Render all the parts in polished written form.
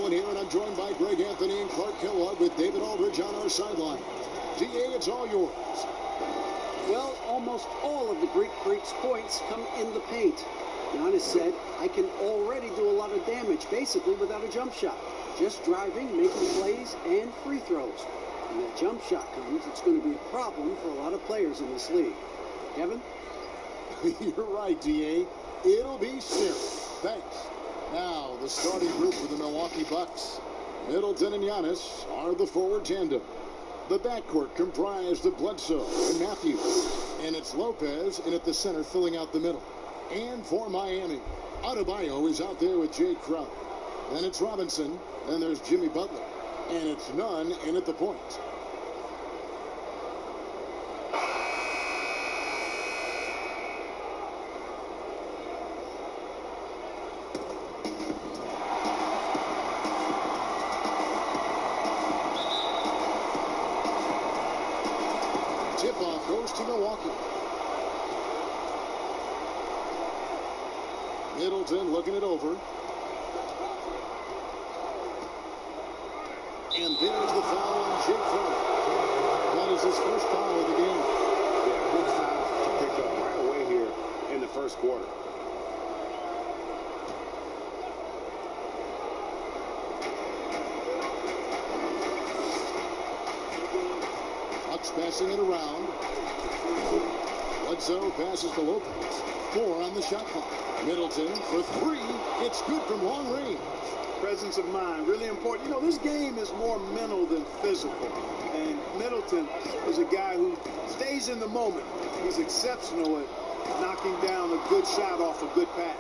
Allen here, and I'm joined by Greg Anthony and Clark Kellogg with David Aldridge on our sideline. DA, it's all yours. Well, almost all of the Greek Freak's points come in the paint. Giannis said, I can already do a lot of damage, basically without a jump shot. Just driving, making plays, and free throws. When that jump shot comes, it's going to be a problem for a lot of players in this league. Kevin? You're right, DA. It'll be serious. Thanks. Now, the starting group for the Milwaukee Bucks. Middleton and Giannis are the forward tandem. The backcourt comprised of Bledsoe and Matthews. And it's Lopez in at the center filling out the middle. And for Miami, Adebayo is out there with Jay Crowder. Then it's Robinson. Then there's Jimmy Butler. And it's Nunn in at the point. Tip-off goes to Milwaukee. Middleton looking it over. And there's the foul on Jay Crowder. That is his first foul of the game. Yeah, good foul to pick up right away here in the first quarter. Bucks passing it around. Bledsoe passes to Lopez. 4 on the shot clock. Middleton for 3. It's good from long range. Presence of mind, really important. You know, this game is more mental than physical. And Middleton is a guy who stays in the moment. He's exceptional at knocking down a good shot off a good pass.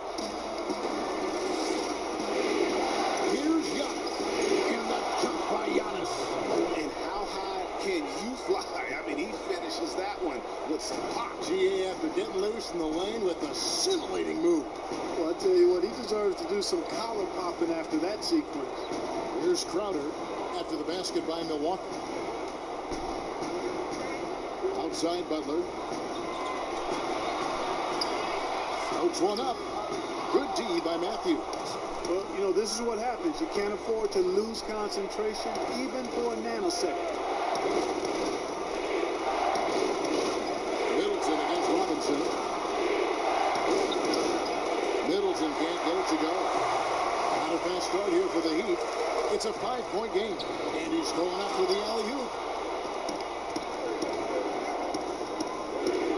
Here's Giannis. And the jump by Giannis. And how high can you fly? I mean, he finishes that one with some pop. GA after getting loose in the lane with a scintillating move. Well, I tell you what, he deserves to do some collar popping after that sequence. Here's Crowder after the basket by Milwaukee. Outside Butler. Floats one up. Good D by Matthews. Well, you know, this is what happens. You can't afford to lose concentration even for a nanosecond. Middleton against Robinson. Middleton can't get it to go. Not a fast start here for the Heat. It's a 5-point game. And he's going up for the alley-oop.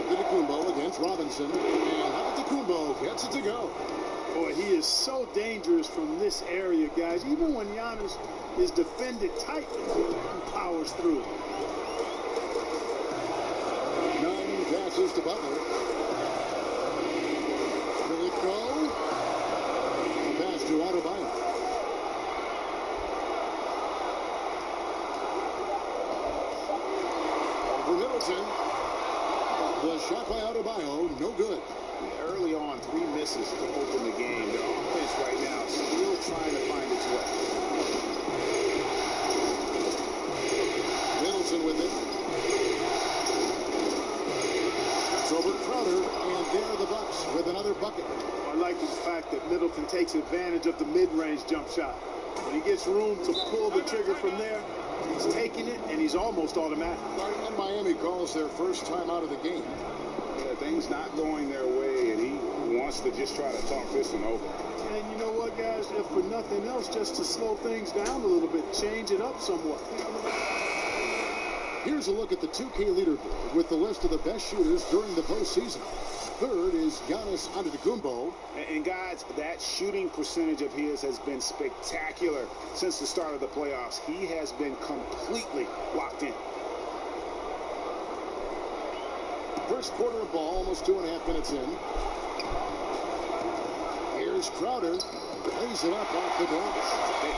Antetokounmpo against Robinson. And Antetokounmpo gets it to go. Boy, he is so dangerous from this area, guys. Even when Giannis is defended tightly, he powers through. Nunn passes to Butler. Will it go? The pass to Adebayo. Over Middleton. The shot by Adebayo, no good. Early on, 3 misses to open the game. Their offense right now still trying to find its way. Middleton with it. It's over Crowder, and there are the Bucks with another bucket. I like the fact that Middleton takes advantage of the mid-range jump shot. When he gets room to pull the trigger from there, he's taking it, and he's almost automatic. And Miami calls their first time out of the game. Yeah, things not going their way, and he wants to just try to talk this one over. And you know what, guys? If for nothing else, just to slow things down a little bit, change it up somewhat. Here's a look at the 2K leaderboard with the list of the best shooters during the postseason. Third is Giannis Antetokounmpo. And guys, that shooting percentage of his has been spectacular since the start of the playoffs. He has been completely locked in. First quarter of ball, almost 2.5 minutes in. Here's Crowder. Lays it up off the glass.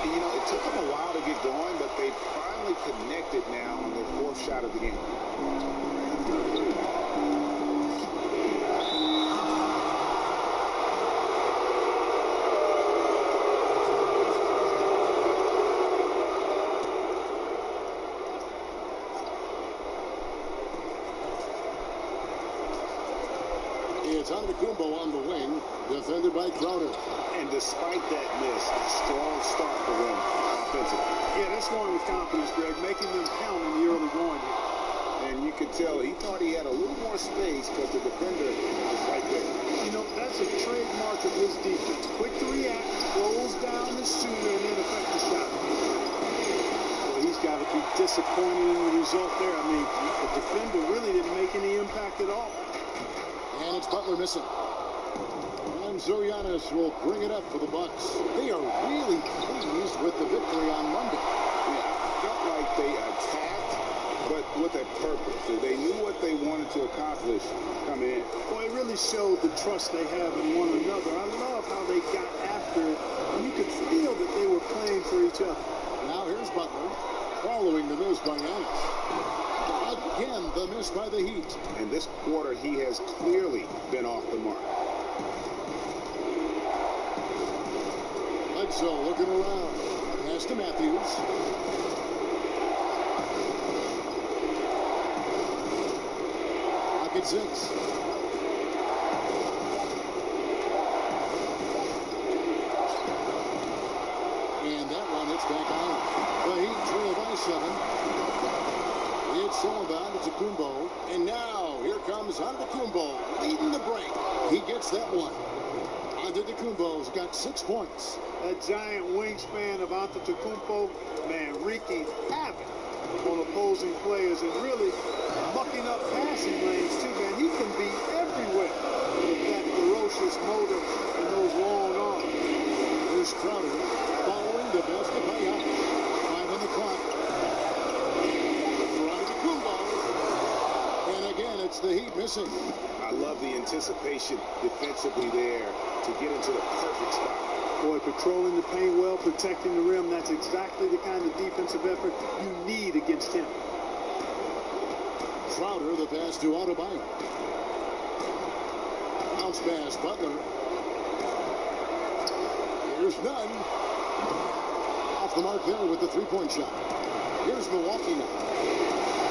You know, it took them a while to get going, but they finally connected now on their 4th shot of the game. It's Antetokounmpo on the wing, defended by Crowder. And despite that miss, a strong start for them. defensively. Yeah, they're scoring with confidence, Greg, making them count in the early going here. And you could tell he thought he had a little more space, but the defender was right there. You know, that's a trademark of his defense. Quick to react, close down the shooter, and then affect the shot. Well, he's got to be disappointed in the result there. I mean, the defender really didn't make any impact at all. And it's Butler missing. And so Giannis will bring it up for the Bucks. They are really pleased with the victory on Monday. Yeah, I felt like they attacked, but with a purpose. They knew what they wanted to accomplish coming in. Well, it really showed the trust they have in one another. I love how they got after it, and you could feel that they were playing for each other. Now here's Butler, following the miss by Giannis. Again, the miss by the Heat. And this quarter, he has clearly been off the mark. Bledsoe looking around. Pass to Matthews. Pocket 6. And that one hits back on. The Heat trail by 7. It's Sullivan to Kumbo. And now here comes Antetokounmpo leading the break. He gets that one. Antetokounmpo's got 6 points. That giant wingspan of Antetokounmpo, man, wreaking havoc on opposing players and really mucking up passing lanes too, man. He can be everywhere with that ferocious motor and those long arms. Here's Crowder following the basket by Giannis. 5 on the clock. For Antetokounmpo. And again, it's the Heat missing. I love the anticipation defensively there to get into the perfect spot. Boy, patrolling the paint well, protecting the rim, that's exactly the kind of defensive effort you need against him. Crowder, the pass to Adebayo. Bounce pass, Butler. Here's none. Off the mark there with the three-point shot. Here's Milwaukee now.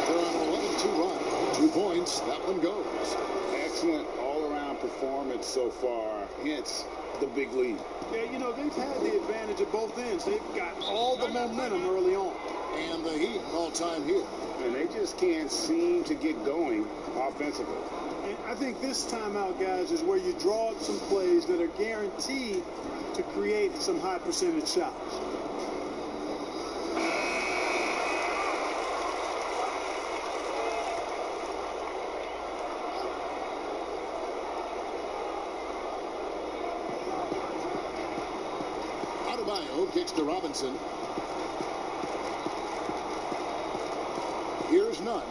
They're on an 11-2 run. 2 points. That one goes. Excellent all-around performance so far. Hence the big lead. Yeah, you know, they've had the advantage at both ends. They've got all the momentum early on. And the Heat all-time here. And they just can't seem to get going offensively. And I think this timeout, guys, is where you draw up some plays that are guaranteed to create some high percentage shots. Adebayo kicks to Robinson. Here's none.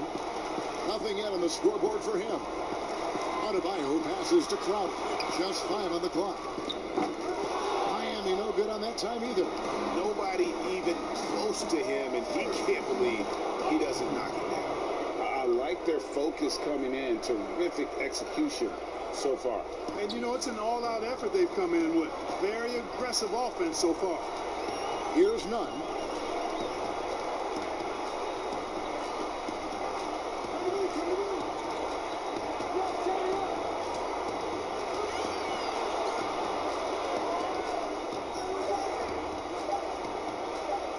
Nothing yet on the scoreboard for him. Adebayo passes to Crowder. Just 5 on the clock. Miami no good on that time either. Nobody even close to him, and he can't believe he doesn't knock it down. I like their focus coming in. Terrific execution so far. And, you know, it's an all-out effort they've come in with. Very aggressive offense so far. Here's none.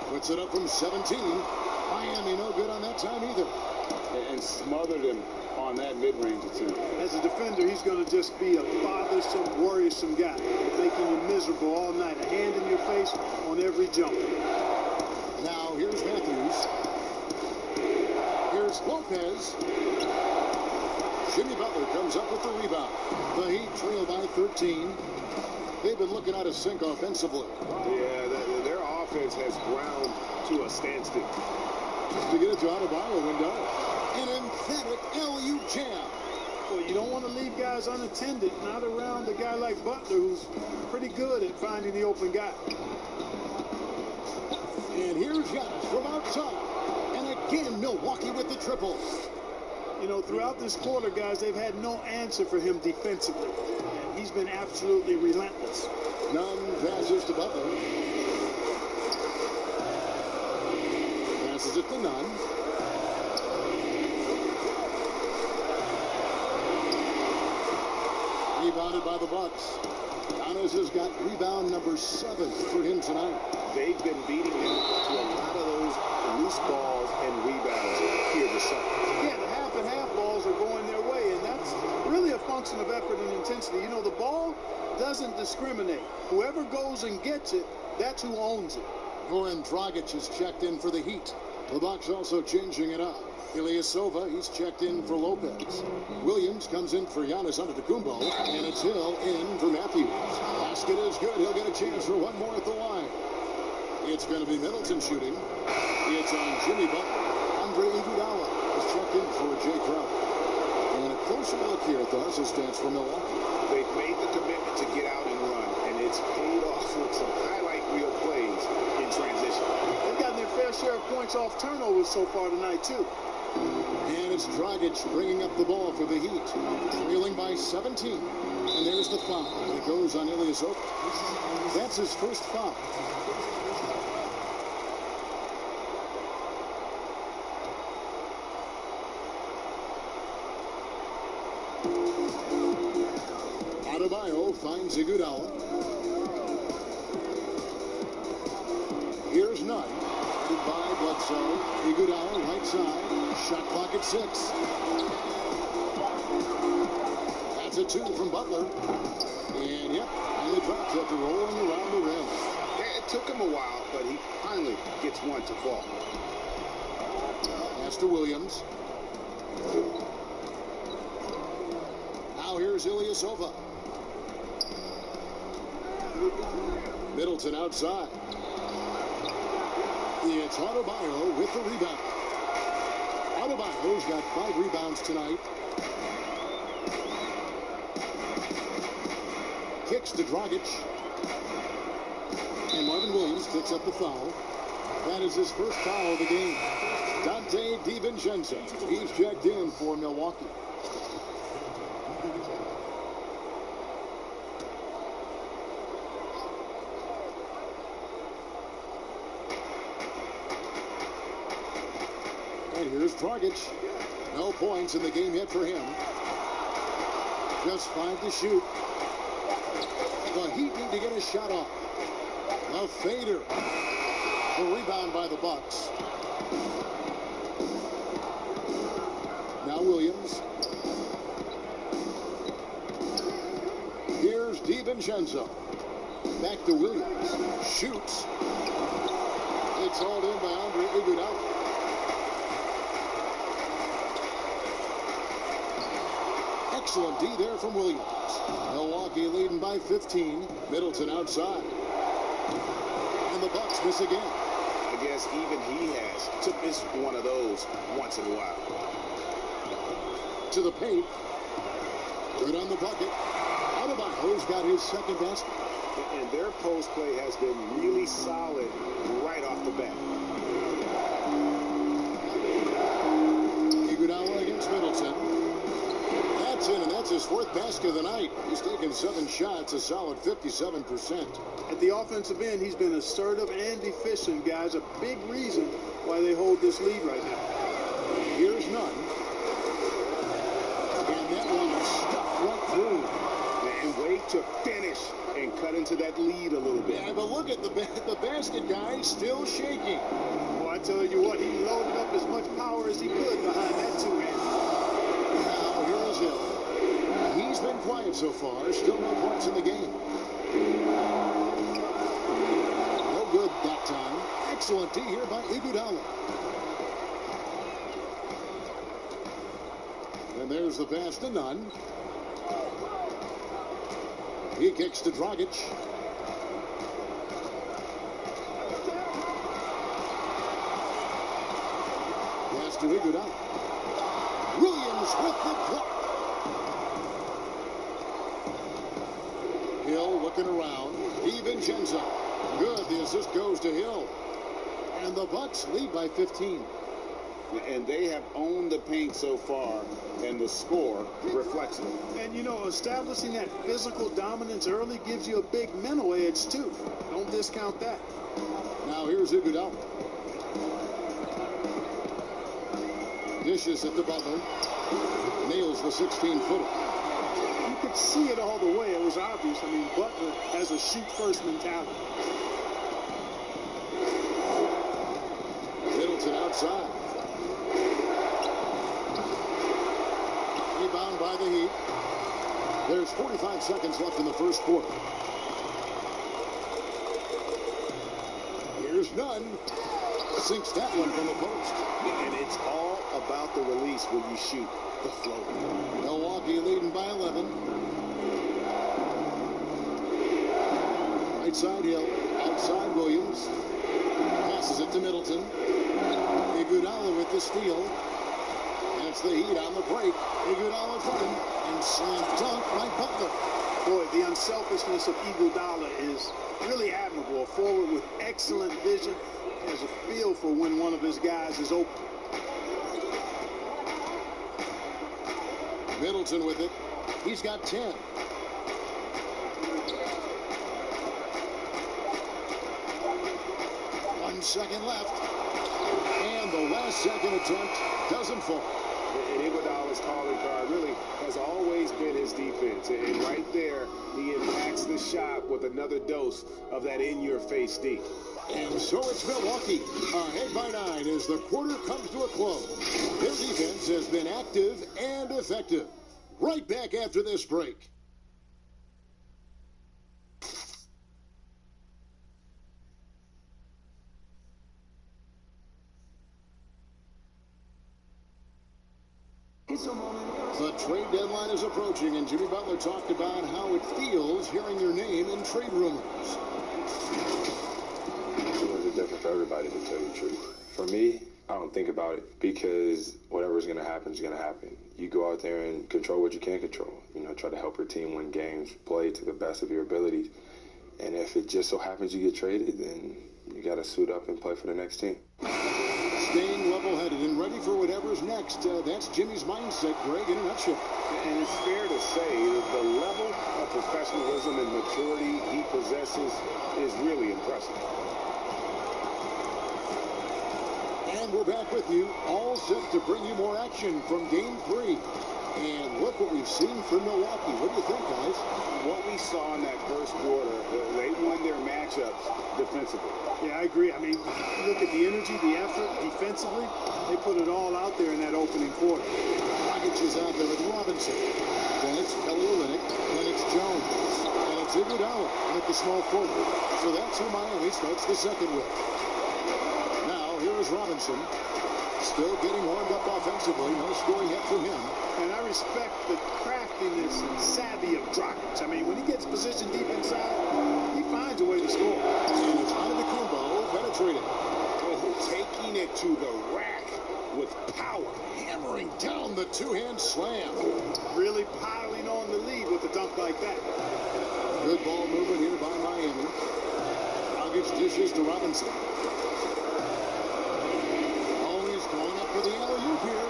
Puts it up from 17. Miami no good on that time either. And smothered him on that mid-range attempt. As a defender, he's going to just be a bothersome, worrisome guy, making you miserable all night. A hand in your face on every jump. Now here's Matthews. Here's Lopez. Jimmy Butler comes up with the rebound. The Heat trail by 13. They've been looking out of sync offensively. Yeah, their offense has ground to a standstill. Just to get it to Adebayo window. An emphatic LU jam. Well, you don't want to leave guys unattended, not around a guy like Butler, who's pretty good at finding the open guy. And here's Giannis from outside. And again, Milwaukee with the triple. You know, throughout this quarter, guys, they've had no answer for him defensively. And he's been absolutely relentless. None passes to Butler. Passes it to Nunn. Rebounded by the Bucks. Giannis has got rebound number 7 for him tonight. They've been beating him to discriminate. Whoever goes and gets it, that's who owns it. Goran Dragic is checked in for the Heat. The Bucks also changing it up. Ilyasova, he's checked in for Lopez. Williams comes in for Giannis Antetokounmpo, and it's Hill in for Matthews. Basket is good. He'll get a chance for one more at the line. It's going to be Middleton shooting. It's on Jimmy Butler. Andre Iguodala is checked in for Jay Crowder. And a closer look here at the assistants for Milwaukee. They've made the commitment to get out and run, and it's paid off with some highlight reel plays in transition. They've gotten their fair share of points off turnovers so far tonight, too. And it's Dragic bringing up the ball for the Heat. Trailing by 17. And there's the foul. It goes on Ilyasova. That's his first foul. Adebayo finds Iguodala. Here's Nunn. Headed by Bledsoe. Iguodala right side. Shot clock at 6. That's a 2 from Butler. And yep, and the drops after rolling around the rim. Yeah, it took him a while, but he finally gets one to fall. Pass to Williams. Now here's Ilyasova. Middleton outside. It's Adebayo with the rebound. Adebayo's got 5 rebounds tonight. Kicks to Dragic. And Marvin Williams picks up the foul. That is his first foul of the game. Dante DiVincenzo. He's checked in for Milwaukee. And here's Dragic. No points in the game yet for him. Just 5 to shoot. The Heat need to get a shot off. A fader. The rebound by the Bucks. Now Williams. Here's DiVincenzo. Back to Williams. Shoots. It's hauled in by Andre Iguodala. Excellent D there from Williams. Milwaukee leading by 15. Middleton outside. And the Bucks miss again. I guess even he has to miss one of those once in a while. To the paint. Good on the bucket. Adebayo's got his second basket. And their post play has been really solid right off the bat. Iguodala against Middleton. That's in, and that's his 4th basket of the night. He's taken 7 shots, a solid 57%. At the offensive end, he's been assertive and efficient, guys. A big reason why they hold this lead right now. Here's Nunn. And that one is stuck right through. And wait to finish and cut into that lead a little bit. Yeah, but look at the basket guy still shaking. Well, I tell you what, he loaded up as much power as he could behind that 2-hand. Now, here is Hill. He's been quiet so far. Still no points in the game. No good that time. Excellent D here by Iguodala. And there's the pass to Nunn. He kicks to Dragic. Pass to Iguodala. Williams with the block. Hill looking around. DiVincenzo. Good. The assist goes to Hill. And the Bucks lead by 15. And they have owned the paint so far, and the score reflects it. And, you know, establishing that physical dominance early gives you a big mental edge, too. Don't discount that. Now here's Iguodala. Dishes it to Butler. Nails the 16-footer. You could see it all the way. It was obvious. I mean, Butler has a shoot-first mentality. Middleton outside. Rebound by the Heat. There's 45 seconds left in the first quarter. Here's Nunn. Sinks that one from the post. And it's all about the release when you shoot the floater. Milwaukee leading by 11. Right side Hill. Outside Williams. Passes it to Middleton. Iguodala with the steal. That's the Heat on the break. Iguodala's running. And slam dunk by Butler. Boy, the unselfishness of Iguodala is really admirable. A forward with excellent vision. Has a feel for when one of his guys is open. Middleton with it. He's got 10. 1 second left. And the last second attempt doesn't fall. And Iguodala's calling card really has always been his defense. And right there, he impacts the shot with another dose of that in-your-face D. And so it's Milwaukee, ahead by 9 as the quarter comes to a close. Their defense has been active and effective. Right back after this break. The trade deadline is approaching, and Jimmy Butler talked about how it feels hearing your name in trade rumors. It's different for everybody, to tell you the truth. For me, I don't think about it because whatever's going to happen is going to happen. You go out there and control what you can control. You know, try to help your team win games, play to the best of your abilities. And if it just so happens you get traded, then you got to suit up and play for the next team. Staying level-headed and ready for whatever's next. That's Jimmy's mindset, Greg, in a nutshell. And it's fair to say that the level of professionalism and maturity he possesses is really impressive. And we're back with you, all set to bring you more action from Game 3. And look what we've seen from Milwaukee. What do you think, guys? What we saw in that first quarter, they won their matchups defensively. Yeah, I agree. I mean, look at the energy, the effort defensively. They put it all out there in that opening quarter. Dragic is out there with Robinson. Then it's Kelly Olynyk. Then it's Jones. And it's Iguodala at the small forward. So that's who Miami starts the second with. Now, here is Robinson. Still getting warmed up offensively. No scoring yet from him. And I respect the craftiness and savvy of Dragic. I mean, when he gets positioned deep inside, he finds a way to score. And it's Antetokounmpo penetrating. Taking it to the rack with power. Hammering down the two-hand slam. Really piling on the lead with a dunk like that. Good ball movement here by Miami. Dragic dishes to Robinson. Always going up for the alley-oop here.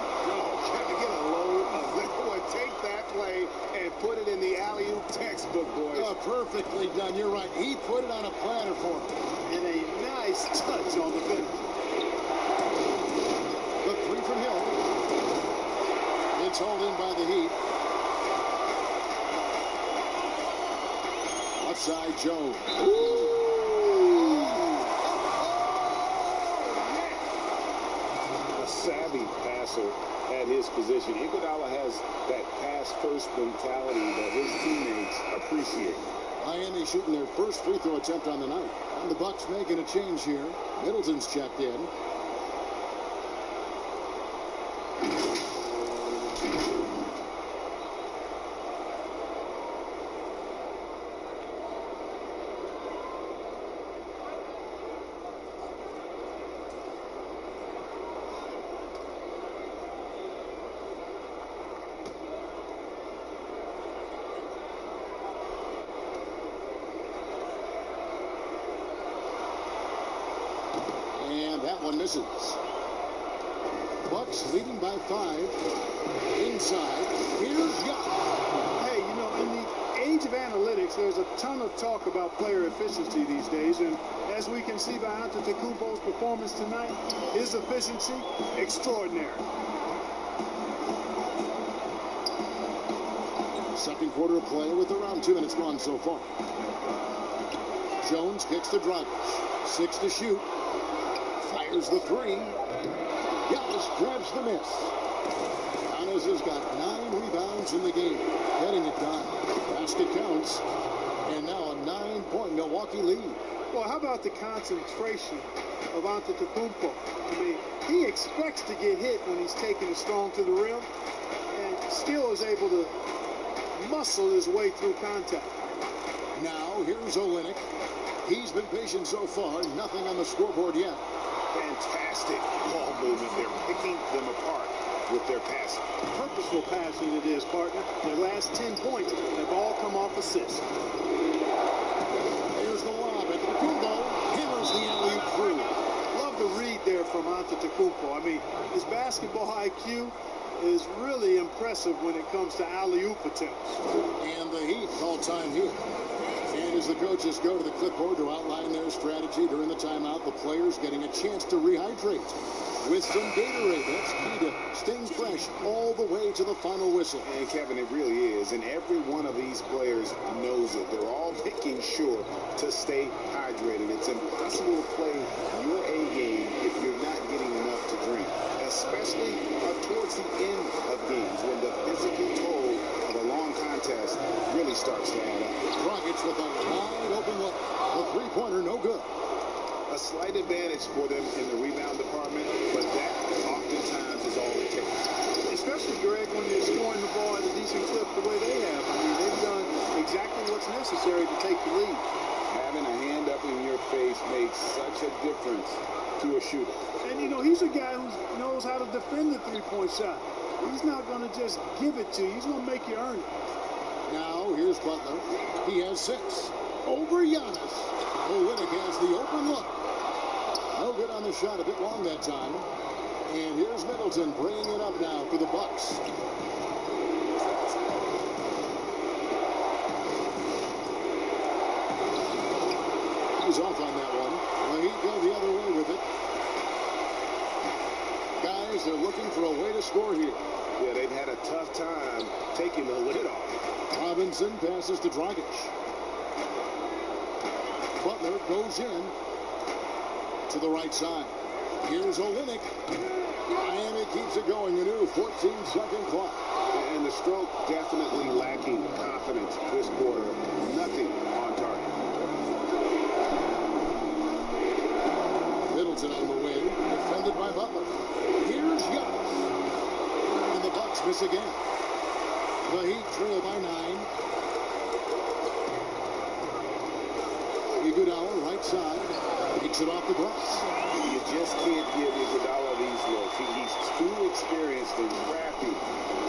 Can to get a load of that one. Take that play and put it in the alley-oop textbook, boys. Perfectly done. You're right. He put it on a platter for him. And a nice touch on the finish. The three from Hill. It's hauled in by the Heat. Outside Jones. A savvy passer at his position. Iguodala has that pass-first mentality that his teammates appreciate. Miami shooting their first free throw attempt on the night. And the Bucks making a change here. Middleton's checked in. That one misses. Bucks leading by 5. Inside. Here's Yacht. Hey, you know, in the age of analytics, there's a ton of talk about player efficiency these days. And as we can see by Antetokounmpo's performance tonight, his efficiency, extraordinary. Second quarter of play with around 2 minutes gone so far. Jones kicks to Dragic. 6 to shoot. Fires the three. Giannis grabs the miss. Giannis has got 9 rebounds in the game, getting it done. Basket counts, and now a 9-point Milwaukee lead. Well, how about the concentration of Antetokounmpo? I mean, he expects to get hit when he's taking it strong to the rim, and still is able to muscle his way through contact. Now, here's Olynyk. He's been patient so far, nothing on the scoreboard yet. Fantastic ball movement. They're picking them apart with their passing. Purposeful passing it is, partner. Their last 10 points have all come off assists. Here's the lob. Antetokounmpo hammers the alley-oop through. Love the read there from Antetokounmpo. I mean, his basketball IQ is really impressive when it comes to alley-oop attempts. And the Heat call time here. And as the coaches go to the clipboard to outline their strategy during the timeout, the players getting a chance to rehydrate with some Gatorade. That's key to staying fresh all the way to the final whistle. And Kevin, it really is. And every one of these players knows it. They're all making sure to stay hydrated. It's impossible to play your A game if you're not getting enough to drink, especially towards the end of games when the physical toll of a long contest really starts to add up. Dragic with a wide open look. The three-pointer no good. A slight advantage for them in the rebound department, but that oftentimes is all it takes. Especially, Greg, when they're scoring the ball at a decent clip the way they have. I mean, they've done exactly what's necessary to take the lead. Having a hand up in your face makes such a difference to a shooter. And, you know, he's a guy who knows how to defend the three-point shot. He's not going to just give it to you. He's going to make you earn it. Now, here's Butler. He has 6. Over Giannis. Olynyk has the open look. No good on the shot, a bit long that time. And here's Middleton bringing it up now for the Bucks. He's off on that one. The Heat go the other way with it. Guys, they're looking for a way to score here. Yeah, they've had a tough time taking the lid off. Robinson passes to Dragic. Butler goes in to the right side. Here's Olynyk. And it keeps it going. A new 14-second clock. And the stroke definitely lacking confidence this quarter. Nothing on target. Middleton on the wing. Defended by Butler. Here's Giannis. And the Bucks miss again. The Heat trail by 9. Iguodala, right side. Takes it off the glass. You just can't give Iguodala these looks. He's too experienced and crafty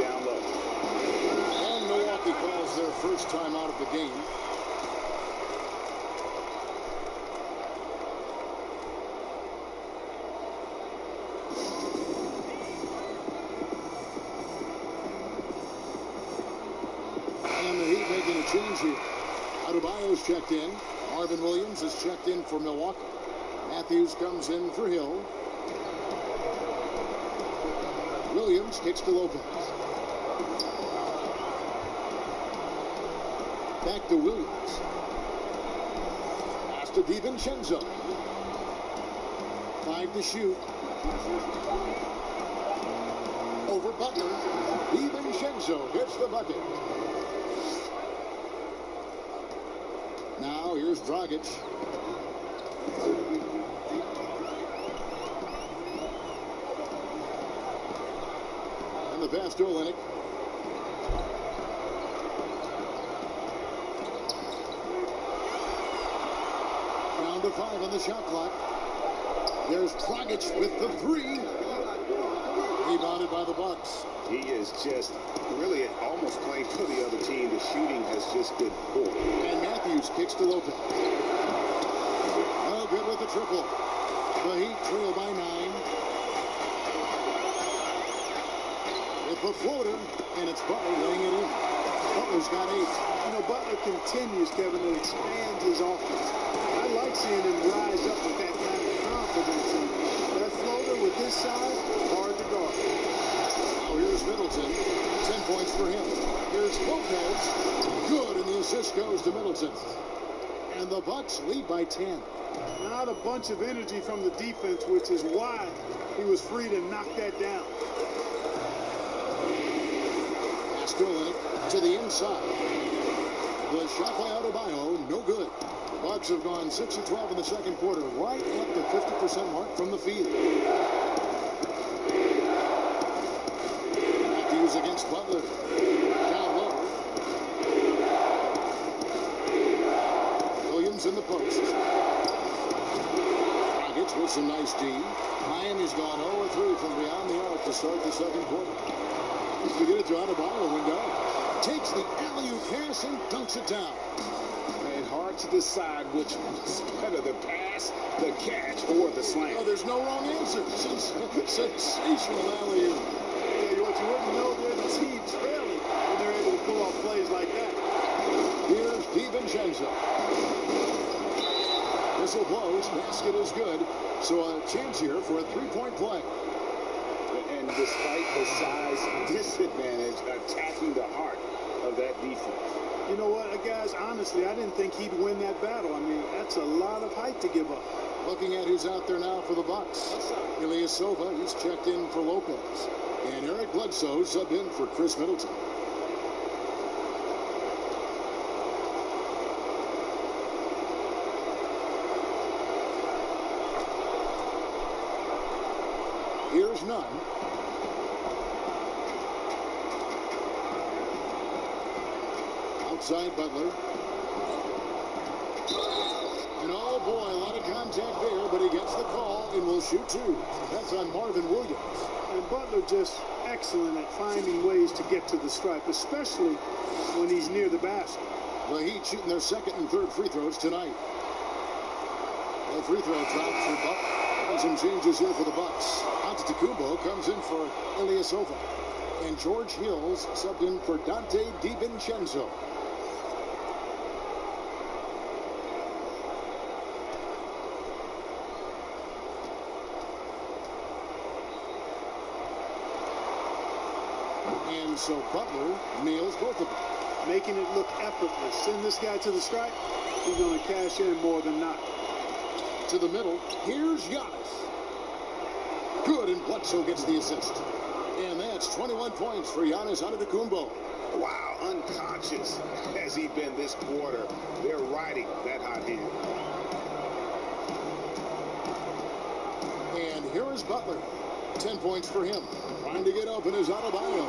down low. And Milwaukee calls their first time out of the game. And the Heat making a change here. Adebayo's checked in. Marvin Williams is checked in for Milwaukee. Matthews comes in for Hill. Williams kicks to Lopez. Back to Williams. Pass to DiVincenzo. 5 to shoot. Over Butler. DiVincenzo hits the bucket. Now here's Dragic. And the pass to Olynyk. Down to 5 on the shot clock. There's Dragic with the 3. Rebounded by the Bucks. He is just really almost playing for the other team. The shooting has just been poor. And Matthews kicks to Lopez. No good with the triple. The Heat trail by 9. With the floater, and it's Butler laying it in. Butler's got 8. You know, Butler continues, Kevin, to expand his offense. I like seeing him rise up with that kind of confidence. And that floater with this side, hard to guard. Now here's Middleton. 10 points for him. Here's Lopez. Good, and the assist goes to Middleton. And the Bucks lead by 10. Not a bunch of energy from the defense, which is why he was free to knock that down. Pastoral to the inside. The shot by Adebayo, no good. Bucks have gone 6 of 12 in the second quarter, right at the 50% mark from the field. Matthews against Butler. Down low. Williams in the post. Rockets with some nice D. Miami's gone 0-3 from beyond the arc to start the second quarter. To get it to Adebayo, window. Takes the alley-oop pass and dunks it down. And hard to decide which was better, the pass, the catch, or the slam. Oh, there's no wrong answer. Sensational alley-oop. Tell you what, you wouldn't know they're the team trailing when they're able to pull off plays like that. Here's DiVincenzo. Whistle blows. Basket is good. So a chance here for a three-point play. And despite the size disadvantage, attacking the heart of that defense. You know what, guys, honestly, I didn't think he'd win that battle. I mean, that's a lot of height to give up. Looking at who's out there now for the Bucks. Ilyasova, he's checked in for Lopez. And Eric Bledsoe subbed in for Chris Middleton. Here's Nunn. Outside Butler. And oh boy, a lot of contact there, but he gets the call and will shoot two. That's on Marvin Williams. And Butler just excellent at finding ways to get to the stripe, especially when he's near the basket. The Heat shooting their second and third free throws tonight. The free throw drops for Buck. And some changes here for the Bucks. Antetokounmpo comes in for Ilyasova. And George Hills subbed in for Dante DiVincenzo. And so Butler nails both of them. Making it look effortless. Send this guy to the stripe, he's going to cash in more than not. To the middle, here's Giannis. Good, and Bledsoe gets the assist. And that's 21 points for Giannis Antetokounmpo. Wow, unconscious has he been this quarter. They're riding that hot hand. And here is Butler. 10 points for him. Trying to get open is Adebayo.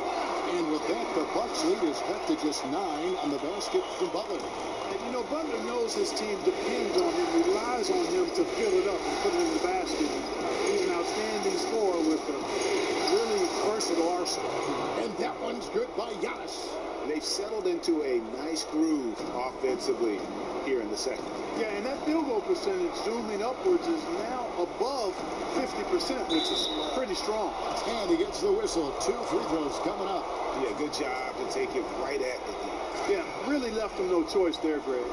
And with that, the Bucks lead is cut to just 9 on the basket from Butler. And you know, Butler knows his team depends on him, relies on him to fill it up and put it in the basket. He's an outstanding scorer with a really versatile arsenal. And that one's good by Giannis. They've settled into a nice groove offensively here in the second. Yeah, and that field goal percentage zooming upwards is now above 50%, which is pretty strong. And he gets the whistle. 2 free throws coming up. Yeah, good job to take it right at the D. Yeah, really left him no choice there, Greg.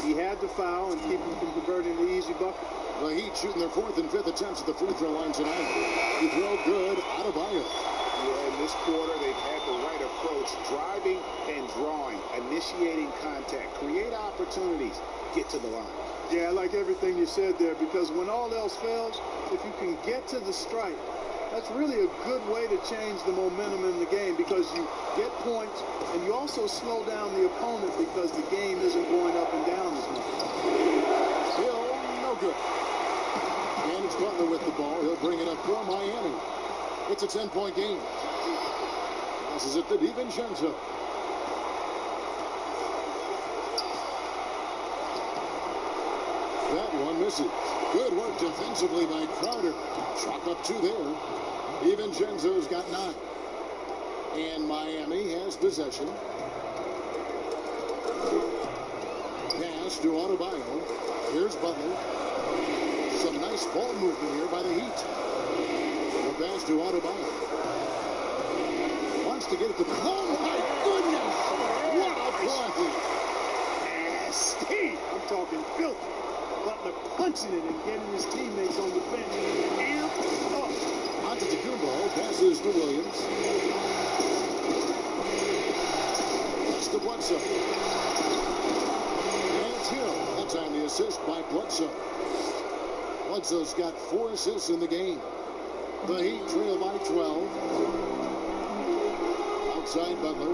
He had to foul and keep him from converting the easy bucket. The Heat shooting their 4th and 5th attempts at the free throw line tonight. He throw good. Adebayo. Yeah, in this quarter, they've had the right approach, driving and drawing, initiating contact, create opportunities, get to the line. Yeah, I like everything you said there, because when all else fails, if you can get to the stripe, that's really a good way to change the momentum in the game, because you get points and you also slow down the opponent because the game isn't going up and down as much. Still no good. And it's Butler with the ball. He'll bring it up for Miami. It's a 10-point game. Passes it to DiVincenzo. That one misses. Good work defensively by Crowder. Chalk up 2 there. DiVincenzo's got 9. And Miami has possession. Pass to Adebayo. Here's Butler. Some nice ball movement here by the Heat. The pass to Adebayo. Wants to get it to... Oh, my goodness! What a play! Nasty! I'm talking filthy. Butler punching it and getting his teammates on the bench. Amped up. Antetokounmpo passes to Williams. That's to Bledsoe. And it's Hill. That time the assist by Bledsoe. Bledsoe's got 4 assists in the game. The Heat trail by 12. Outside Butler.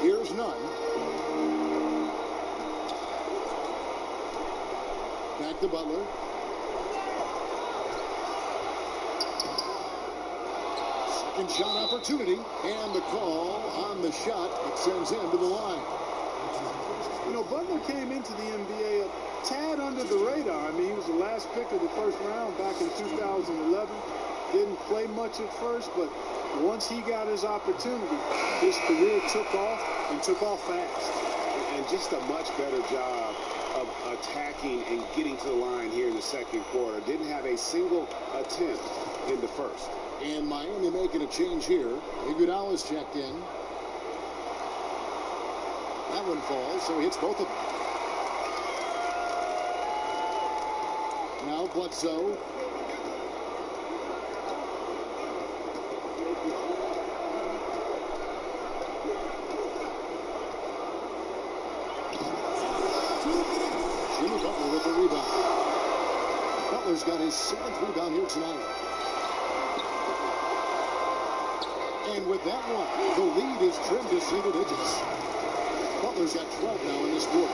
Here's Nunn. Back to Butler. Second shot opportunity. And the call on the shot that sends him to the line. You know, Butler came into the NBA a tad under the radar. I mean, he was the last pick of the first round back in 2011. Didn't play much at first, but once he got his opportunity, his career took off and took off fast. And just a much better job of attacking and getting to the line here in the second quarter. Didn't have a single attempt in the first. And Miami making a change here. Iguodala's checked in. That one falls, so he hits both of them. Now Bledsoe. Jimmy Butler with the rebound. Butler's got his 7th rebound here tonight. And with that one, the lead is trimmed to single digits. Butler's got 12 now in this quarter.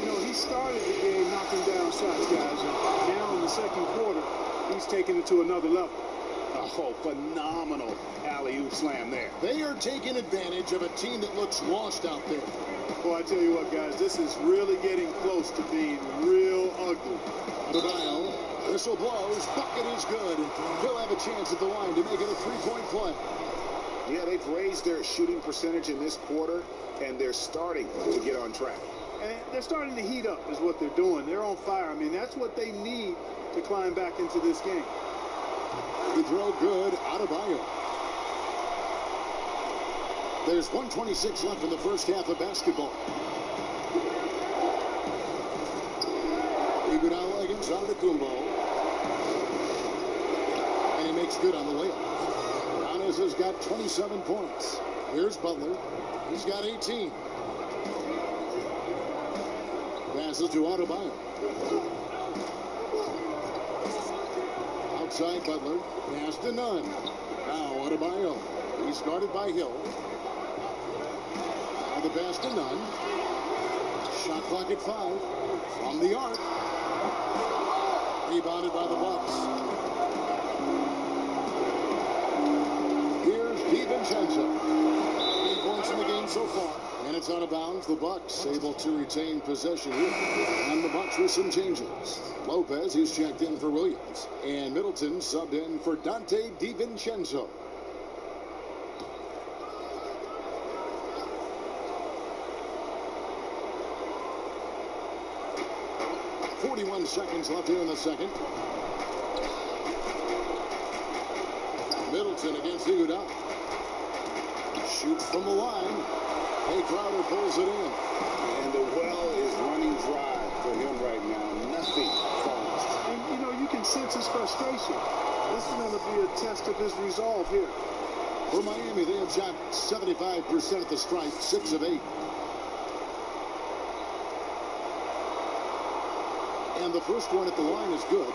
You know, he started the game knocking down shots, guys. And now in the second quarter, he's taking it to another level. Oh, phenomenal alley-oop slam there. They are taking advantage of a team that looks lost out there. Boy, I tell you what, guys, this is really getting close to being real ugly. Adebayo, whistle blows, bucket is good. He'll have a chance at the line to make it a three-point play. Yeah, they've raised their shooting percentage in this quarter, and they're starting to get on track. And they're starting to heat up is what they're doing. They're on fire. I mean, that's what they need to climb back into this game. The throw good, Adebayo. There's 1:26 left in the first half of basketball. Iguodala against Antetokounmpo. And he makes good on the layup. Giannis has got 27 points. Here's Butler. He's got 18. Passes to Adebayo. Outside Butler. Pass to Nunn. Now Adebayo. He's guarded by Hill. Now the pass to Nunn. Shot clock at 5. From the arc. Rebounded by the Bucks. Here's DiVincenzo. 8 points in the game so far. And it's out of bounds. The Bucks able to retain possession here. And the Bucks with some changes. Lopez, he's checked in for Williams. And Middleton subbed in for Dante DiVincenzo. Seconds left here in the second. Middleton against Iguodala. Shoots from the line. Hey, Crowder pulls it in. And the well is running dry for him right now. Nothing falls. And, you know, you can sense his frustration. This is going to be a test of his resolve here. For Miami, they have shot 75% at the stripe, 6 of 8. And the first one at the line is good.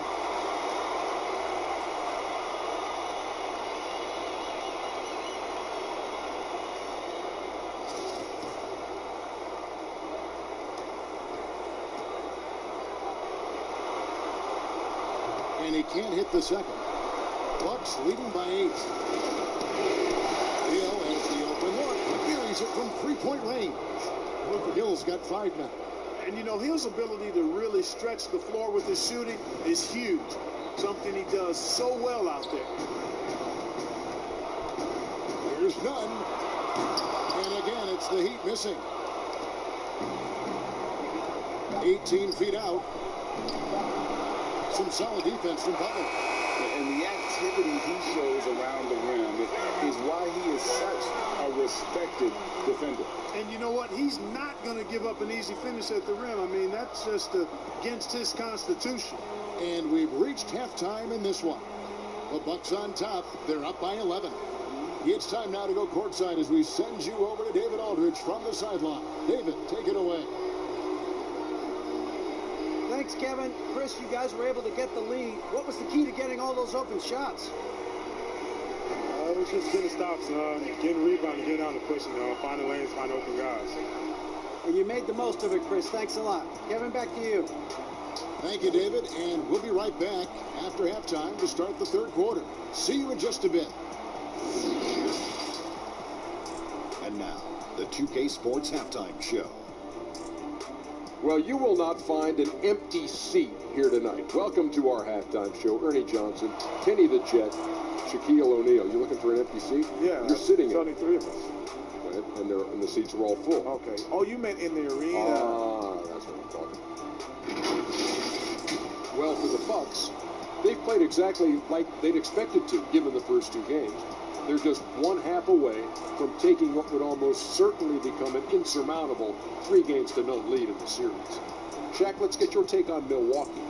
And he can't hit the second. Bucks leading by 8. Hill has the open look. Carries it from three-point range. Hill's got 5 now. And, you know, his ability to really stretch the floor with his shooting is huge. Something he does so well out there. Here's Nunn. And again, it's the Heat missing. 18 feet out. Some solid defense from Butler. And the activity he shows around the rim is why he is such a respected defender. And you know what? He's not going to give up an easy finish at the rim. I mean, that's just against his constitution. And we've reached halftime in this one. The Bucks on top. They're up by 11. It's time now to go courtside as we send you over to David Aldridge from the sideline. David, take it away. Thanks, Kevin. Chris, you guys were able to get the lead. What was the key to getting all those open shots? it's just getting stops, getting rebound, getting down the push, finding lanes, finding open guys. And you made the most of it, Chris. Thanks a lot. Kevin, back to you. Thank you, David, and we'll be right back after halftime to start the third quarter. See you in just a bit. And now, the 2K Sports Halftime Show. Well, you will not find an empty seat here tonight. Welcome to our halftime show. Ernie Johnson, Kenny the Jet, Shaquille O'Neal. You looking for an empty seat? Yeah. You're sitting There's in. only 3 of us. And the seats are all full. Okay. Oh, you meant in the arena. Ah, that's what I'm talking about. Well, for the Bucks, they've played exactly like they'd expected to, given the first 2 games. They're just 1/2 away from taking what would almost certainly become an insurmountable 3-0 lead in the series. Shaq, let's get your take on Milwaukee.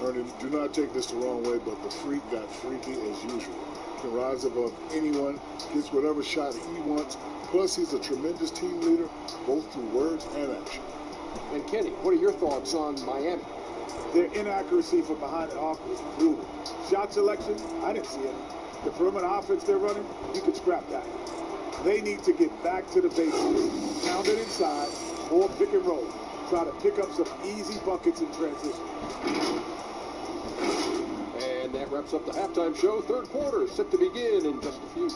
Ernie, do not take this the wrong way, but the freak got freaky as usual. Can rise above anyone, gets whatever shot he wants. Plus, he's a tremendous team leader, both through words and action. And Kenny, what are your thoughts on Miami? Their inaccuracy from behind the arc was brutal. Shot selection, I didn't see it. The perimeter offense they're running, you could scrap that. They need to get back to the basics. Pound it inside, or pick and roll. Try to pick up some easy buckets in transition. And that wraps up the halftime show. Third quarter set to begin in just a few.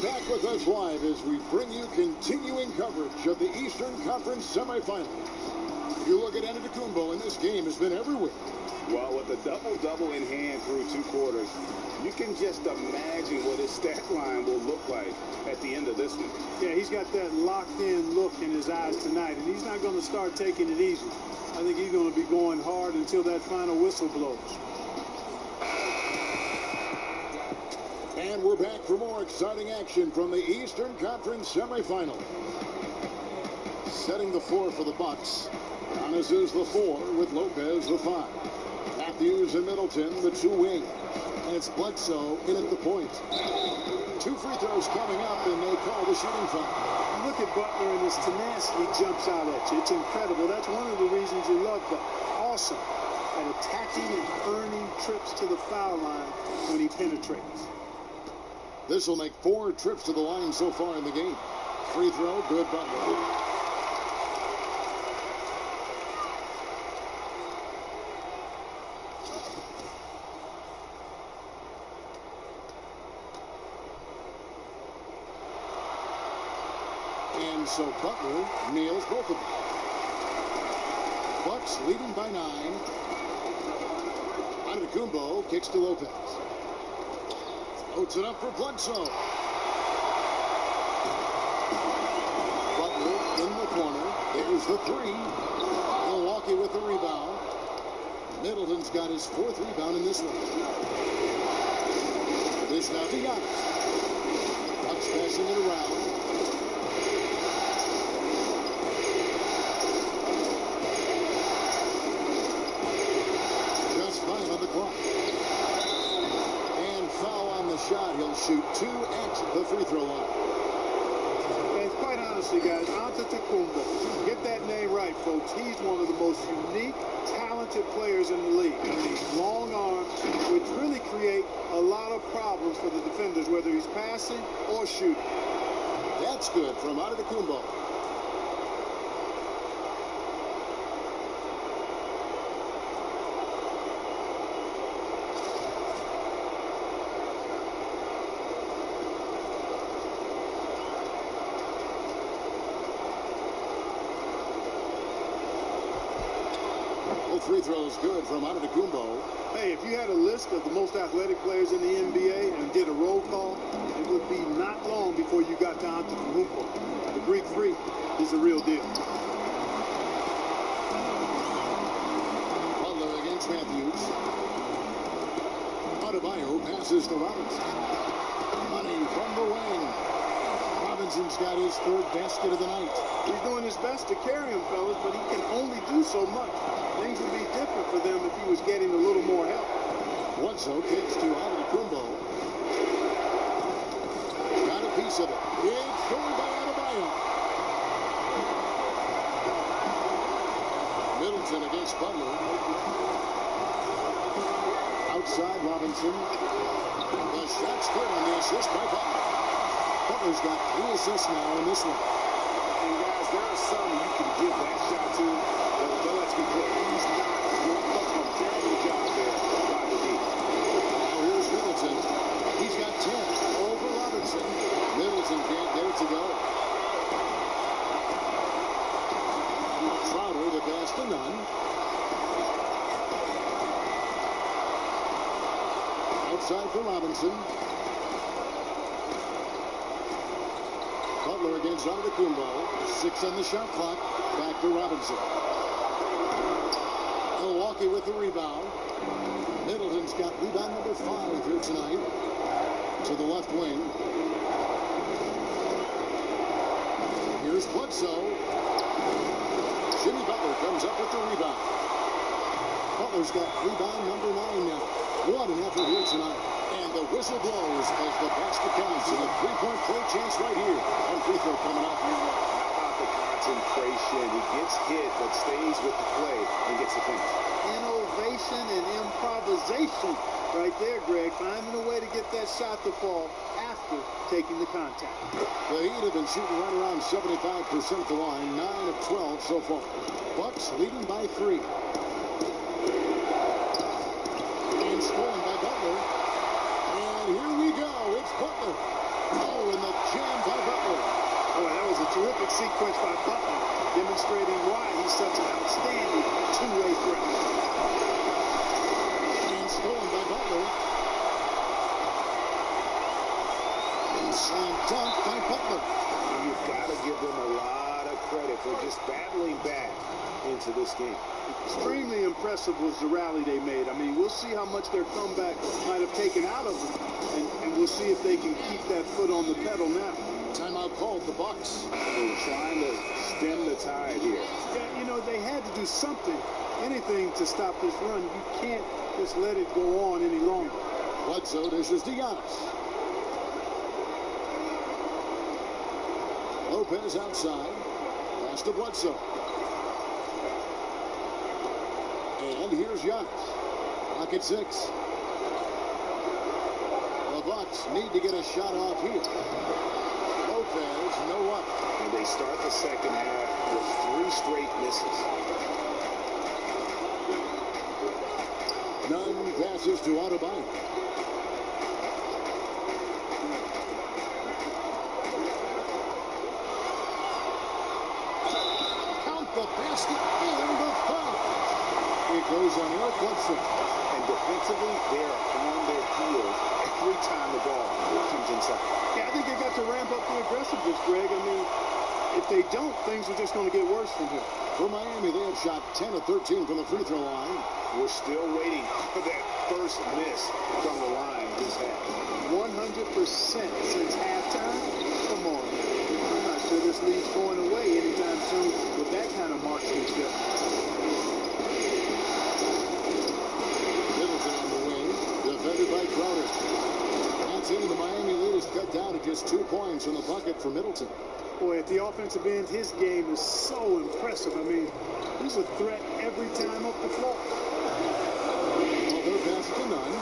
Back with us live as we bring you continuing coverage of the Eastern Conference semifinals. If you look at Antetokounmpo, and this game has been everywhere. Well, with a double-double in hand through 2 quarters, you can just imagine what his stat line will look like at the end of this one. Yeah, he's got that locked-in look in his eyes tonight, and he's not going to start taking it easy. I think he's going to be going hard until that final whistle blows. And we're back for more exciting action from the Eastern Conference semifinal. Setting the floor for the Bucks. Giannis is the 4 with Lopez the 5. Matthews and Middleton the 2 wing. And it's Bledsoe in at the point. 2 free throws coming up, and they call the shooting foul. Look at Butler and his tenacity jumps out at you. It's incredible. That's one of the reasons you love the awesome at attacking and earning trips to the foul line when he penetrates. This will make 4 trips to the line so far in the game. Free throw, good Butler. And so Butler nails both of them. Bucks leading by 9. Antetokounmpo kicks to Lopez. Floats it up for Bledsoe. Butler in the corner. There's the 3. Milwaukee with the rebound. Middleton's got his 4th rebound in this one. This now to Giannis. Bucks passing it around. Just 5 on the clock. Foul on the shot. He'll shoot 2 at the free throw line. And quite honestly, guys, Antetokounmpo, get that name right, folks. He's one of the most unique, talented players in the league. Long arms, which really create a lot of problems for the defenders, whether he's passing or shooting. That's good from Antetokounmpo. Free throws good from Antetokounmpo. Hey, if you had a list of the most athletic players in the NBA and did a roll call, it would be not long before you got to Antetokounmpo. The Greek freak is a real deal. Butler against Matthews. Adebayo passes to Robinson. Money from the wing. Robinson's got his 3rd basket of the night. He's doing his best to carry him, fellas, but he can only do so much. Things would be different for them if he was getting a little more help. Bledsoe kicks to Antetokounmpo. piece of it. It's scored by Adebayo. Middleton against Butler. Outside Robinson. The shot's good on the assist by Butler. Butler's got 3 assists now in this one. And guys, there are some you can give that shot to, but let's be clear, he's not a terrible job there by the D. Now here's Middleton. He's got 10 over Robinson. Middleton can't get it to go. Crowder, the pass to Nunn. Outside for Robinson. Butler against Antetokounmpo. 6 on the shot clock. Back to Robinson. Milwaukee with the rebound. Middleton's got rebound number 5 here tonight. To the left wing. Here's Bledsoe. Jimmy Butler comes up with the rebound. Butler's got rebound number 9 now. What an effort here tonight. And the whistle blows as the basket counts. And a 3-point play chance right here. One free throw coming up. How about the concentration? He gets hit, but stays with the play and gets the finish. Innovation and improvisation right there, Greg. Finding a way to get that shot to fall after taking the contact. The Heat have been shooting right around 75% at the line. 9 of 12 so far. Bucks leading by 3. And stolen by Butler. And here we go. It's Butler. Oh, and the jam by Butler. Boy, that was a terrific sequence by Butler, demonstrating why he's such an outstanding two-way threat. And stolen by Butler. And slam dunk by Butler. You've got to give them a lot of credit for just battling back into this game. Extremely impressive was the rally they made. I mean, we'll see how much their comeback might have taken out of them, and we'll see if they can keep that foot on the pedal now. Timeout called the Bucks. They're trying to stem the tide here. Yeah, you know, they had to do something, anything to stop this run. You can't just let it go on any longer. Bledsoe dishes to Giannis. Lopez outside. Pass to Bledsoe. And here's Giannis. Clock at 6. The Bucks need to get a shot off here. Lopez, no luck. And they start the second half with 3 straight misses. Nunn passes to Adebayo. Count the basket and the foul. It goes on Eric Bledsoe. And defensively, they're on their heels every time the ball comes inside. Yeah, I think they got to ramp up the aggressiveness, Greg. I mean, if they don't, things are just going to get worse from here. For Miami, they have shot 10 of 13 from the free throw line. We're still waiting for that first miss from the line this half. 100% since halftime? Come on. I'm not sure this lead's going away anytime soon with that kind of marksmanship. Middleton on the wing, defended by Crowder. That's it, and the Miami lead is cut down to just 2 points from the bucket for Middleton. Boy, at the offensive end, his game is so impressive. I mean, he's a threat every time up the floor. Butler passes to Nunn.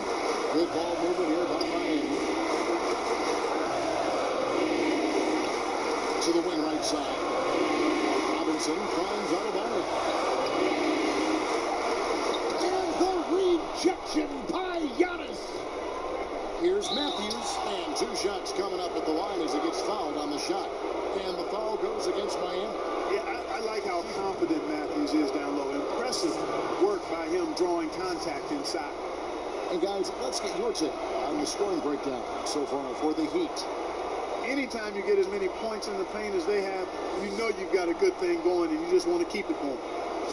Good ball movement here by Miami. To the wing right side. Robinson finds Adebayo. And the rejection by Giannis. Here's Matthews, and 2 shots coming up at the line as he gets fouled on the shot. And the foul goes against Miami. Yeah, I like how confident Matthews is down low. Impressive work by him drawing contact inside. And guys, let's get your take on the scoring breakdown so far for the Heat. Anytime you get as many points in the paint as they have, you know you've got a good thing going, and you just want to keep it going.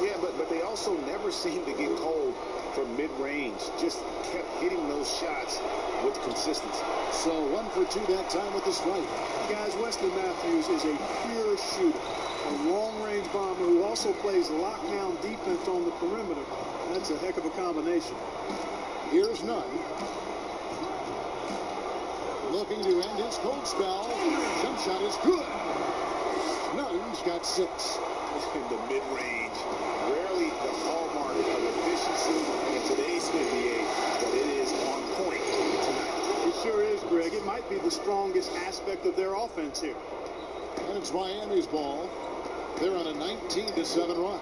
Yeah, but they also never seem to get cold from mid-range. Just kept hitting those shots with consistency. So 1 for 2 that time with the strike. Guys, Wesley Matthews is a pure shooter, a long-range bomber who also plays lockdown defense on the perimeter. That's a heck of a combination. Here's Nunn. looking to end his cold spell. Jump shot is good. Nunn's got 6. In the mid-range, rarely the hallmark of efficiency in today's NBA, but it is on point tonight. It sure is, Greg. It might be the strongest aspect of their offense here. And it's Miami's ball. They're on a 19-7 run.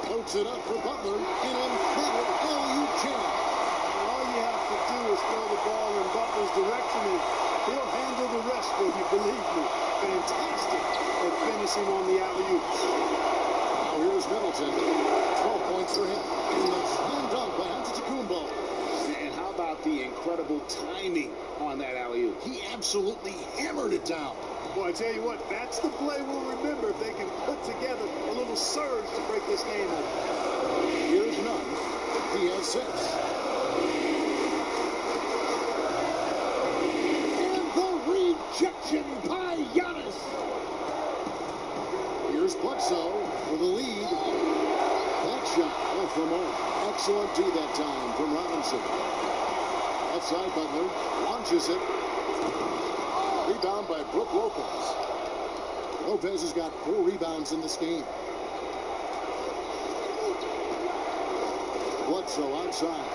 Floats it up for Butler. An incredible alley-oop jam. All you have to do is throw the ball in Butler's direction, and he'll handle the rest for you, believe me. Fantastic at finishing on the alley-oops. Now here's Middleton. 12 points for him. And the slam dunk by Antetokounmpo. And how about the incredible timing on that alley-oop? He absolutely hammered it down. Boy, I tell you what, that's the play we'll remember if they can put together a little surge to break this game open. Here's Nunn. He has 6. And the rejection by Giannis. Here's Bledsoe for the lead. That shot off the mark. Excellent D that time from Robinson. Outside Butler launches it. Rebound by Brook Lopez. Lopez has got 4 rebounds in this game. Bledsoe outside.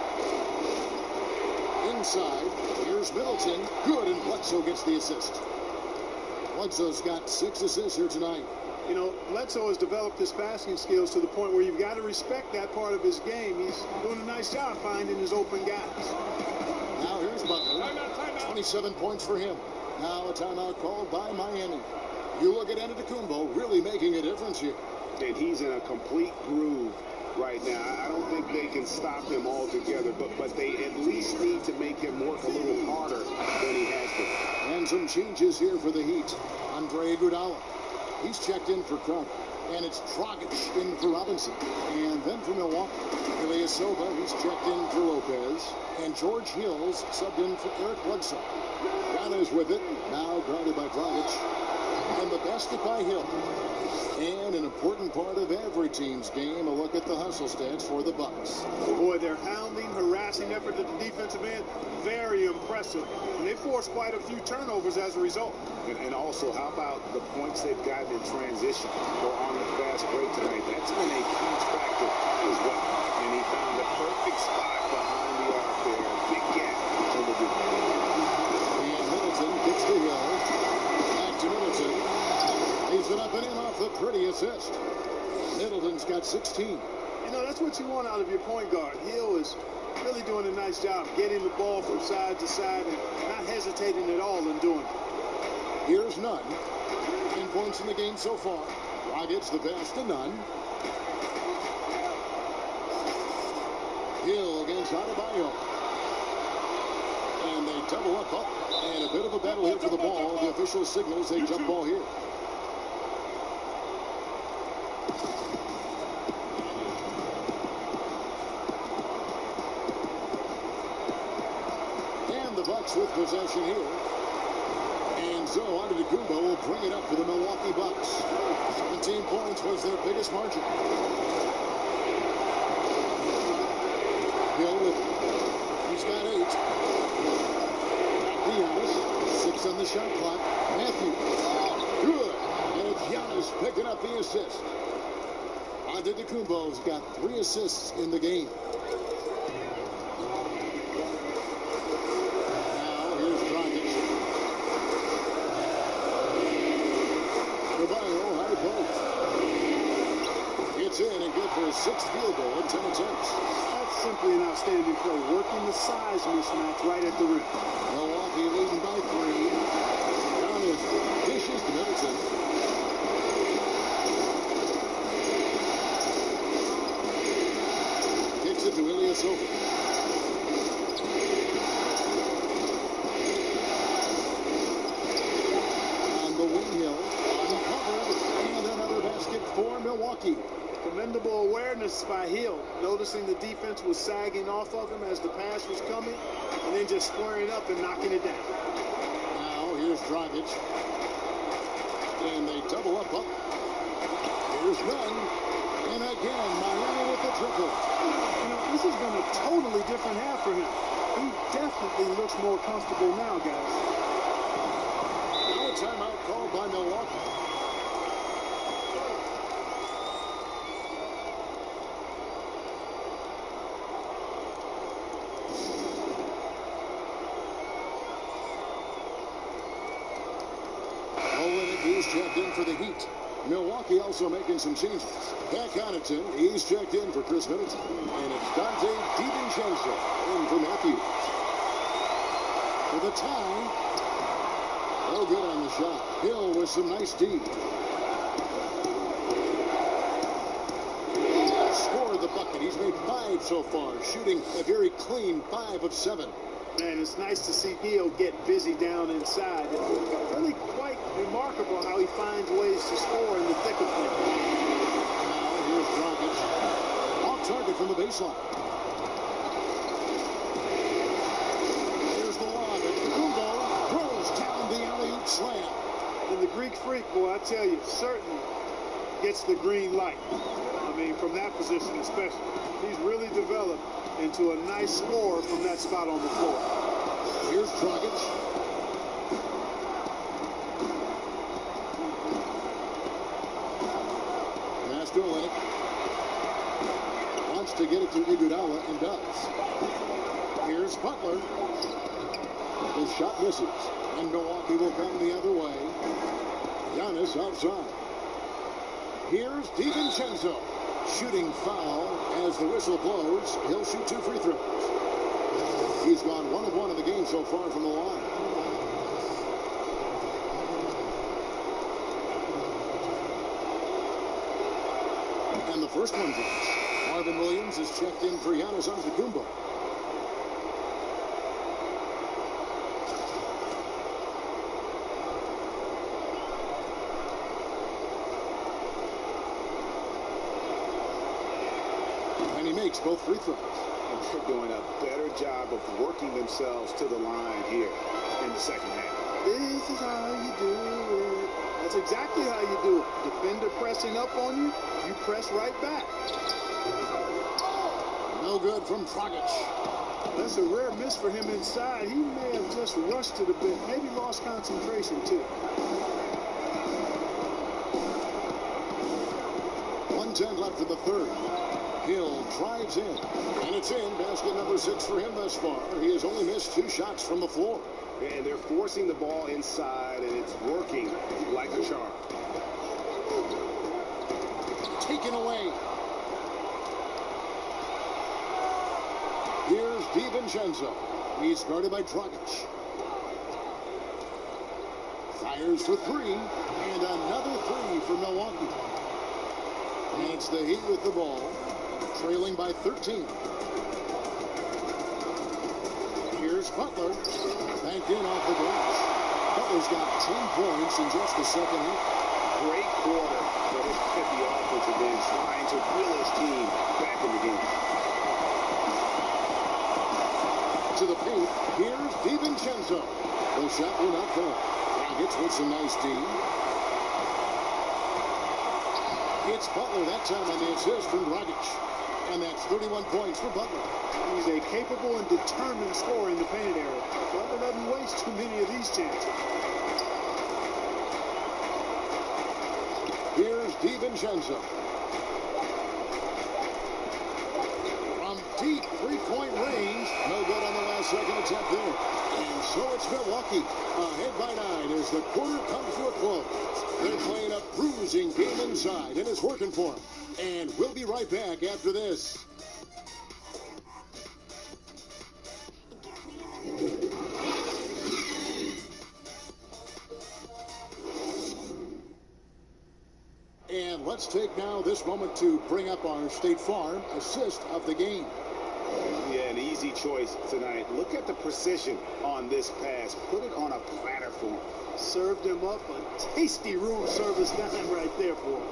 Inside, here's Middleton. Good, and Bledsoe gets the assist. Bledsoe's got 6 assists here tonight. You know, Bledsoe has developed his passing skills to the point where you've got to respect that part of his game. He's doing a nice job finding his open guys. Now here's Butler. 27 points for him. Now a timeout called by Miami. You look at Antetokounmpo really making a difference here. And he's in a complete groove right now. I don't think they can stop him altogether, but they at least need to make him work a little harder than he has been. And some changes here for the Heat. Andre Iguodala. He's checked in for Crump. And it's Dragic in for Robinson. And then for Milwaukee, Ilyasova, he's checked in for Lopez. And George Hill's subbed in for Eric Bledsoe. Giannis with it, now guarded by Dragic. And the basket by Hill. And an important part of every team's game, a look at the hustle stats for the Bucks. Boy, their hounding, harassing effort at the defensive end, very impressive. And they forced quite a few turnovers as a result. And also, how about the points they've gotten in transition or on the fast break tonight? That's been a huge factor as well. And he found the perfect spot behind the arc there. A big gap in the defense. And Middleton gets to Hill. Back to Middleton. Leaves it up and in off the pretty assist. Middleton's got 16. You know, that's what you want out of your point guard. Hill is really doing a nice job getting the ball from side to side and not hesitating at all in doing it. Here's Nunn. 10 points in the game so far. Dragic the best to Nunn. Hill against Adebayo. And they double up. And a bit of a battle here for the ball. The official signals a jump ball here. And the Bucks with possession here. And so Antetokounmpo will bring it up for the Milwaukee Bucks. 17 points was their biggest margin. Hill with it. He's got 8. Back to Giannis. 6 on the shot clock. Matthews. Good. And it's Giannis picking up the assist. Antetokounmpo's got 3 assists in the game. Now here's Dragic. High post. It's in and good for his 6th field goal in 10 attempts. That's simply an outstanding play, working the size mismatch right at the rim. Milwaukee leading by 3. Giannis dishes to Middleton. Kicks it to Ilyasova. On the wing hill. And another basket for Milwaukee. Commendable awareness by Hill, noticing the defense was sagging off of him as the pass was coming, and then just squaring up and knocking it down. Now here's Dragic. And they double up. Here's Nunn. And again, Miami with the triple. You know, a totally different half for him. He definitely looks more comfortable now, guys. Now a timeout called by Milwaukee. He's checked in for the Heat. Milwaukee also making some changes. Pat Connaughton, he's checked in for Chris Middleton. And it's Dante DiVincenzo in for Matthews. For the tie. No good on the shot. Hill with some nice D. Scored the bucket. He's made 5 so far, shooting a very clean 5 of 7. Man, it's nice to see Hill get busy down inside. It's really quite remarkable how he finds ways to score in the thick of things. Now here's Dragic. Off target from the baseline. Here's the lob. Kumbo throws down the alley-oop slam. And the Greek Freak, boy, I tell you, certainly gets the green light. I mean, from that position especially. He's really developed into a nice scorer from that spot on the floor. Here's Dragic. Pass to Olynyk. Wants to get it to Iguodala and does. Here's Butler. His shot misses. And Milwaukee will come the other way. Giannis outside. Here's DiVincenzo. Shooting foul as the whistle blows. He'll shoot 2 free throws. He's gone 1 of 1 in the game so far from the line. And the first one goes. Marvin Williams is checked in for Giannis Antetokounmpo. And he makes both free throws. And they're doing a better job of working themselves to the line here in the second half. This is how you do it. That's exactly how you do it. Defender pressing up on you, you press right back. No good from Dragic. That's a rare miss for him inside. He may have just rushed it a bit, maybe lost concentration too. 1:10 left in the third. Hill drives in, and it's in. Basket number 6 for him thus far. He has only missed 2 shots from the floor. And they're forcing the ball inside, and it's working like a charm. Taken away. Here's DiVincenzo. He's guarded by Dragic. Fires for 3, and another 3 for Milwaukee. And it's the Heat with the ball, trailing by 13. Here's Butler, banked in off the glass. Butler's got 10 points in just the second half. Great quarter for his 50 offensive end, trying to reel his team back in the game. To the paint, here's DiVincenzo. The shot will not go. Dragic with some nice D. It's Butler that time on the assist from Dragic. And that's 31 points for Butler. He's a capable and determined scorer in the painted area. Butler doesn't waste too many of these chances. Here's DiVincenzo. From deep three-point range. No good on the last second attempt there. And so it's Milwaukee ahead by 9 as the quarter comes to a close. They're playing a bruising game inside, and it's working for them. And we'll be right back after this. And let's take now this moment to bring up our State Farm assist of the game. Yeah, an easy choice tonight. Look at the precision on this pass. Put it on a platter for him. Served him up a tasty room service dime right there for him.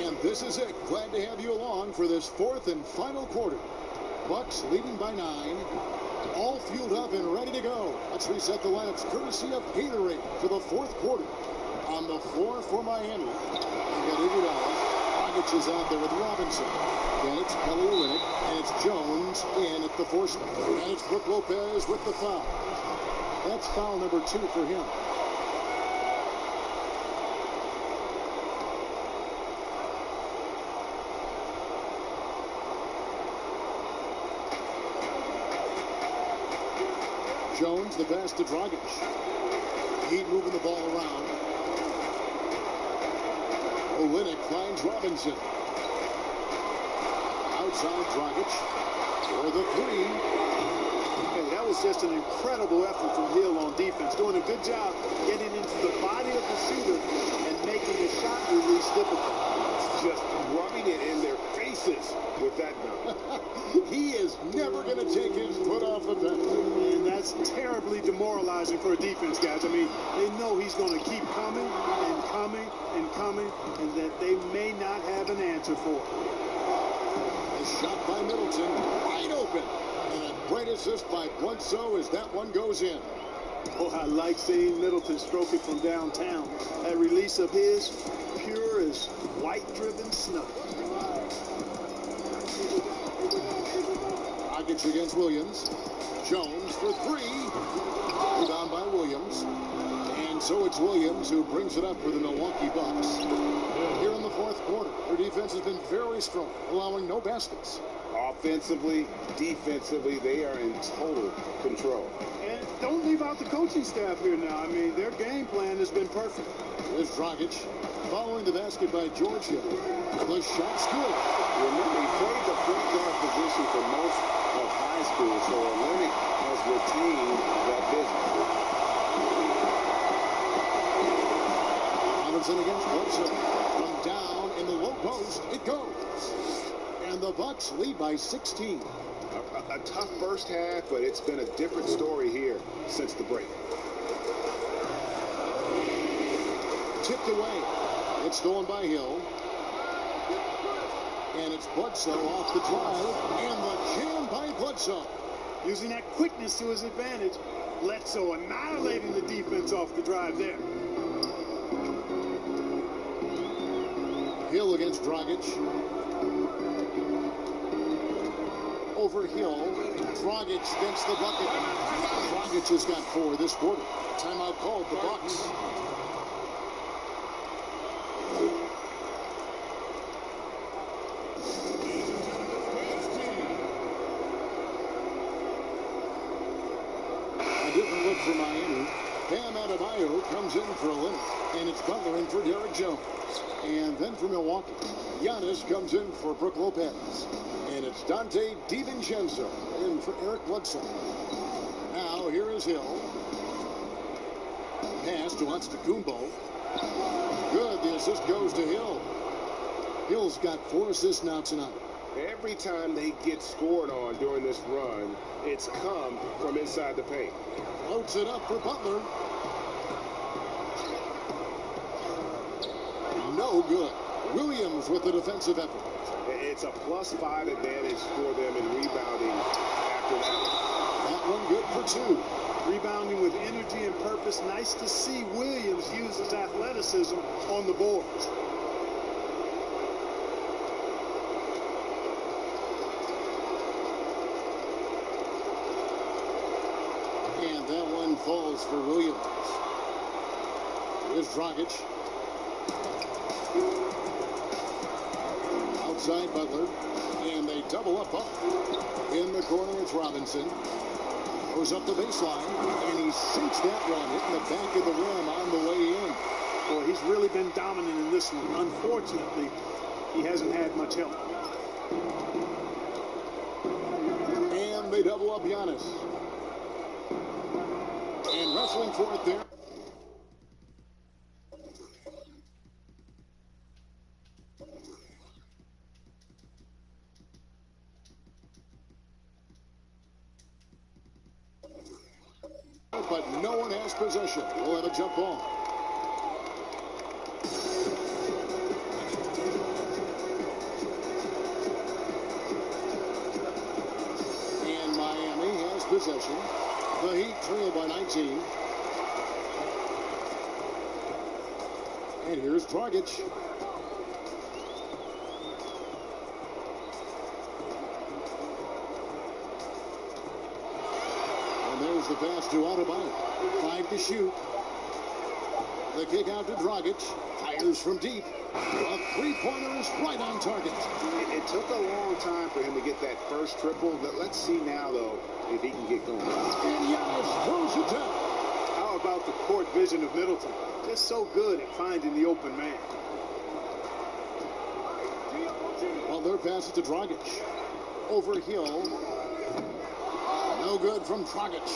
And this is it. Glad to have you along for this 4th and final quarter. Bucks leading by 9. All fueled up and ready to go. Let's reset the lamps courtesy of Haterade for the fourth quarter. On the floor for Miami, they've got Iguodala. Dragic is out there with Robinson. Then it's Kelly Olynyk, and it's Jones in at the force. And it's Brook Lopez with the foul. That's foul number 2 for him. Jones, the pass to Dragic. Heat moving the ball around. Olynyk finds Robinson. Outside Dragic for the 3. Hey, that was just an incredible effort from Hill on defense. Doing a good job getting into the body of the shooter and making the shot release difficult. Just rubbing it in their faces with that dunk. He is never going to take his foot off the pedal. And that's terribly demoralizing for a defense, guys. I mean, they know he's going to keep coming and coming and coming, and that they may not have an answer for it. A shot by Middleton, wide open. And a great assist by Bledsoe as that one goes in. Oh, I like seeing Middleton stroke it from downtown. That release of his, pure as white-driven snow. Dragic against Williams. Jones for 3. Rebound by Williams. And so it's Williams who brings it up for the Milwaukee Bucks. Here in the fourth quarter, their defense has been very strong, allowing no baskets. Offensively, defensively, they are in total control. And don't leave out the coaching staff here now. I mean, their game plan has been perfect. Here's Dragic following the basket by George Hill. The shot's good. Remember, he played the point guard position for most of high school, so Olynyk has retained that business. Robinson against Bledsoe. From down in the low post, it goes. And the Bucks lead by 16. A tough first half, but it's been a different story here since the break. Tipped away. It's stolen by Hill. And it's Bledsoe off the drive. And the jam by Bledsoe. Using that quickness to his advantage, Bledsoe annihilating the defense off the drive there. Hill against Dragic. Over Hill. Dragic against the bucket. Dragic has got 4 this quarter. Timeout called the Bucks. A different look for Miami. Bam Adebayo comes in for Olynyk. And it's Butler in for Derek Jones. And then for Milwaukee, Giannis comes in for Brook Lopez. And it's Dante DiVincenzo in for Eric Bledsoe. Now here is Hill. Pass to Antetokounmpo. Good. The assist goes to Hill. Hill's got 4 assists now tonight. Every time they get scored on during this run, it's come from inside the paint. Floats it up for Butler. No good. Williams with the defensive effort. It's a +5 advantage for them in rebounding after that. That one good for 2. Rebounding with energy and purpose. Nice to see Williams use his athleticism on the boards. And that one falls for Williams. Here's Dragic. Outside Butler. And they double up Butler. In the corner, it's Robinson. Goes up the baseline. And he sinks that one, hitting the back of the rim on the way in. Boy, he's really been dominant in this one. Unfortunately, he hasn't had much help. And they double up Giannis. And wrestling for it there. But no one has possession. We'll have a jump ball. And Miami has possession. The Heat trail by 19. And here's Dragic. And there's the pass to Adebayo. 5 to shoot. The kick out to Dragic. Fires from deep. A three-pointer is right on target. It took a long time for him to get that first triple. But let's see now, though, if he can get going. And Giannis throws it down. How about the court vision of Middleton? Just so good at finding the open man. Butler passes to Dragic. Over Hill. No good from Dragic.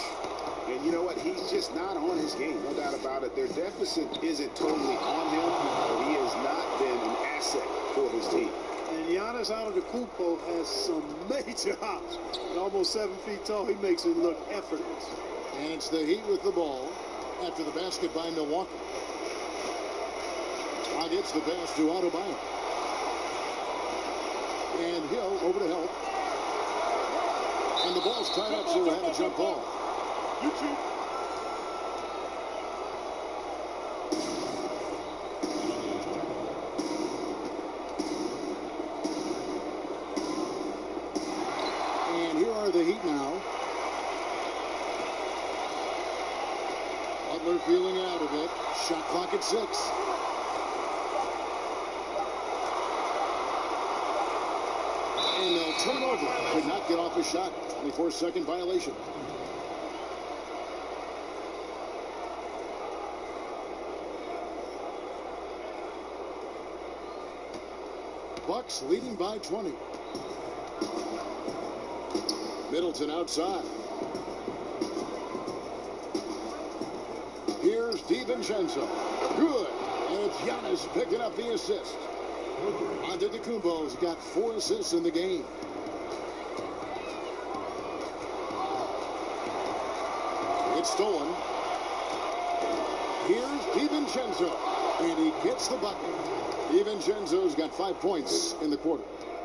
And you know what? He's just not on his game. No doubt about it. Their deficit isn't totally on him, but he has not been an asset for his team. And Giannis Antetokounmpo has some major hops. At almost 7 feet tall, he makes it look effortless. And it's the Heat with the ball after the basket by Milwaukee. Gets the pass to Adebayo. And Hill over to help. And the ball's tied up, so we'll have a jump ball. You too. And here are the Heat now. Butler feeling out of it. Shot clock at 6. And they'll turn over. Could not get off a shot. 24-second violation. Bucks leading by 20. Middleton outside. Here's DiVincenzo. Good. And it's Giannis picking up the assist. Antetokounmpo's got 4 assists in the game. It's stolen. Here's DiVincenzo. And he gets the bucket. DiVincenzo's got 5 points in the quarter.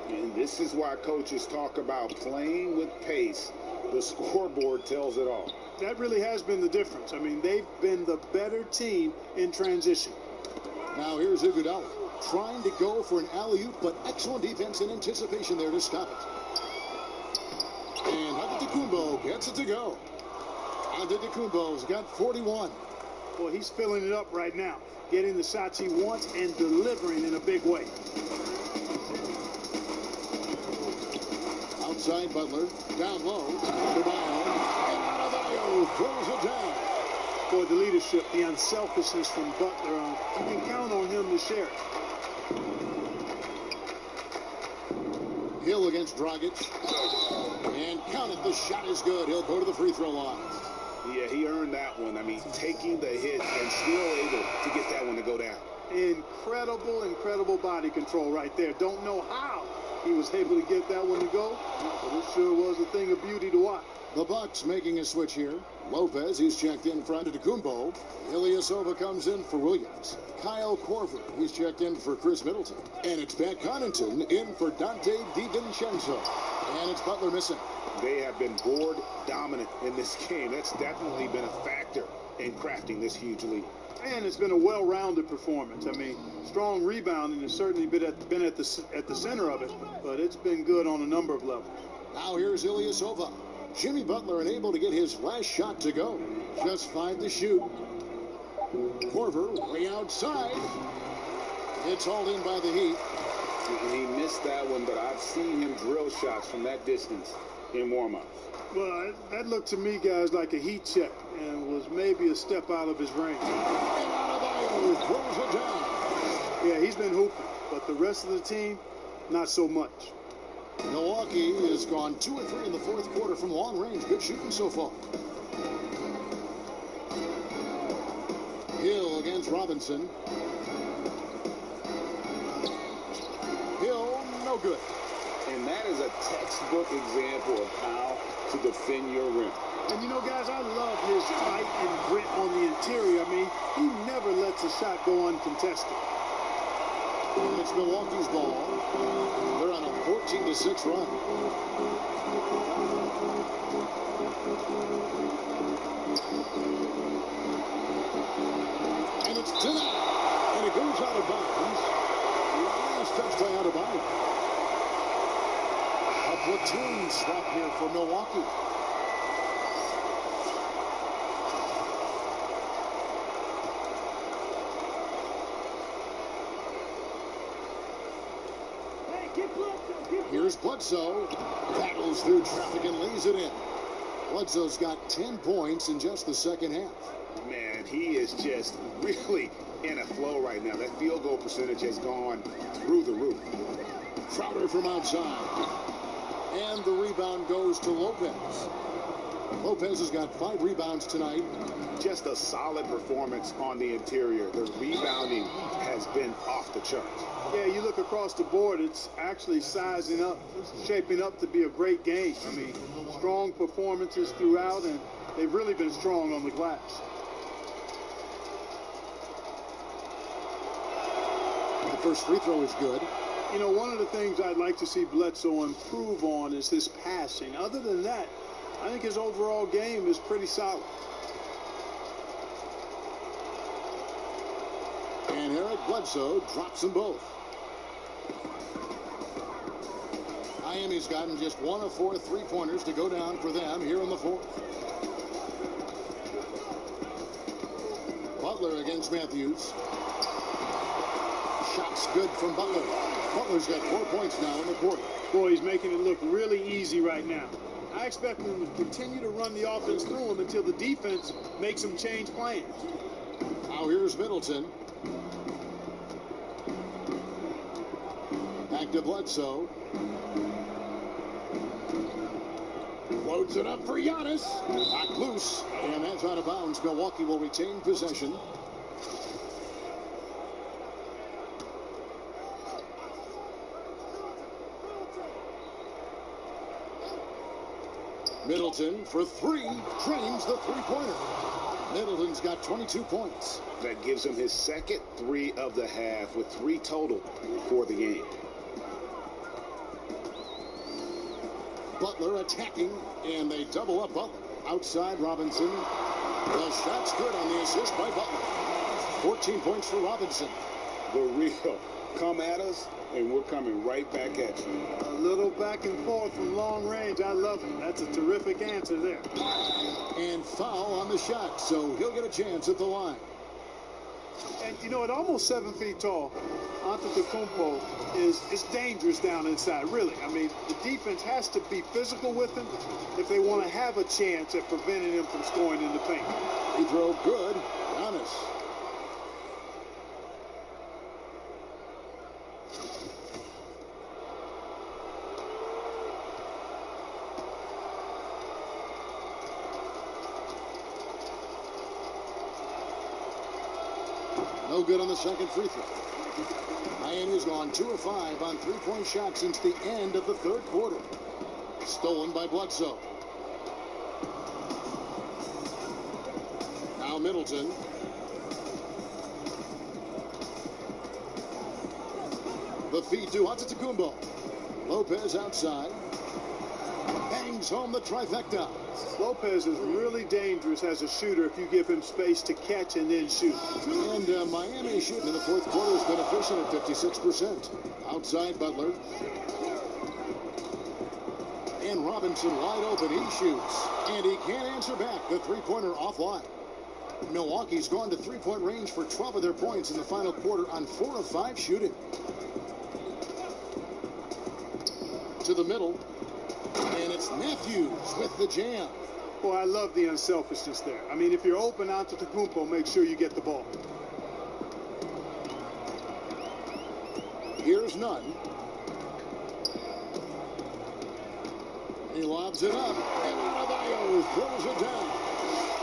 And this is why coaches talk about playing with pace. The scoreboard tells it all. That really has been the difference. I mean, they've been the better team in transition. Now here's Iguodala trying to go for an alley-oop, but excellent defense and anticipation there to stop it. And Antetokounmpo gets it to go. Antetokounmpo's got 41. Boy, he's filling it up right now, getting the shots he wants and delivering in a big way. Outside Butler, down low, Adebayo, and Adebayo throws it down. Boy, the leadership, the unselfishness from Butler, you can count on him to share it. Hill against Dragic, and count it, the shot is good. He'll go to the free throw line. Yeah, he earned that one. I mean, taking the hit and still able to get that one to go down. Incredible body control right there. Don't know how he was able to get that one to go, but it sure was a thing of beauty to watch. The Bucks making a switch here. Lopez, he's checked in for Antetokounmpo. Ilyasova comes in for Williams. Kyle Korver, he's checked in for Chris Middleton. And it's Pat Connaughton in for Dante DiVincenzo. And it's Butler missing. They have been board dominant in this game. That's definitely been a factor in crafting this huge lead. And it's been a well-rounded performance. I mean, strong rebounding has certainly been at the center of it, but it's been good on a number of levels. Now here's Ilyasova. Jimmy Butler unable to get his last shot to go. Just 5 to shoot. Korver way outside. It's hauled in by the Heat. He missed that one, but I've seen him drill shots from that distance in warm-ups. Well, that looked to me, guys, like a heat check and was maybe a step out of his range. And Adebayo throws it down. Yeah, he's been hooping, but the rest of the team, not so much. Milwaukee has gone 2 of 3 in the fourth quarter from long range. Good shooting so far. Hill against Robinson. Hill, no good. And that is a textbook example of how to defend your rim. And you know, guys, I love his fight and grit on the interior. I mean, he never lets a shot go uncontested. It's Milwaukee's ball. They're on a 14-6 run. And it's denied. And it goes out of bounds. Last touch play out of bounds. A platoon stop here for Milwaukee. Here's Bledsoe. Battles through traffic and lays it in. Bledsoe's got 10 points in just the second half. Man, he is just really in a flow right now. That field goal percentage has gone through the roof. Crowder from outside. And the rebound goes to Lopez. Lopez has got 5 rebounds tonight. Just a solid performance on the interior. The rebounding has been off the charts. Yeah, you look across the board, it's actually sizing up, shaping up to be a great game. I mean, strong performances throughout, and they've really been strong on the glass. The first free throw is good. You know, one of the things I'd like to see Bledsoe improve on is his passing. Other than that, I think his overall game is pretty solid. And Eric Bledsoe drops them both. Miami's gotten just 1 of 4 3-pointers to go down for them here in the fourth. Butler against Matthews. Shots good from Butler. Butler's got 4 points now in the quarter. Boy, he's making it look really easy right now. I expect him to continue to run the offense through him until the defense makes him change plans. Now here's Middleton. Back to Bledsoe. Loads it up for Giannis. Knocked loose. And that's out of bounds. Milwaukee will retain possession. Middleton for 3. Drains the 3-pointer. Middleton's got 22 points. That gives him his second 3 of the half with 3 total for the game. Butler attacking, and they double up Butler. Outside Robinson. The shot's good on the assist by Butler. 14 points for Robinson. The real come at us, and we're coming right back at you. A little back and forth from long range. I love it. That's a terrific answer there. And foul on the shot, so he'll get a chance at the line. And, you know, at almost 7 feet tall, Antetokounmpo is dangerous down inside, really. I mean, the defense has to be physical with him if they want to have a chance at preventing him from scoring in the paint. Free throw good. Giannis. No good on the second free throw. Miami's gone 2 of 5 on 3-point shots since the end of the third quarter. Stolen by Bledsoe. Now Middleton. The feed to Antetokounmpo. Lopez outside. Bangs home the trifecta. Lopez is really dangerous as a shooter if you give him space to catch and then shoot. And Miami shooting in the fourth quarter has been efficient at 56%. Outside Butler. And Robinson wide open. He shoots. And he can't answer back. The 3-pointer offline. Milwaukee's gone to 3-point range for 12 of their points in the final quarter on 4 of 5 shooting. To the middle. And it's Matthews with the jam. Boy, I love the unselfishness there. I mean, if you're open out to Antetokounmpo, make sure you get the ball. Here's Nunn. He lobs it up. And Adebayo throws it down.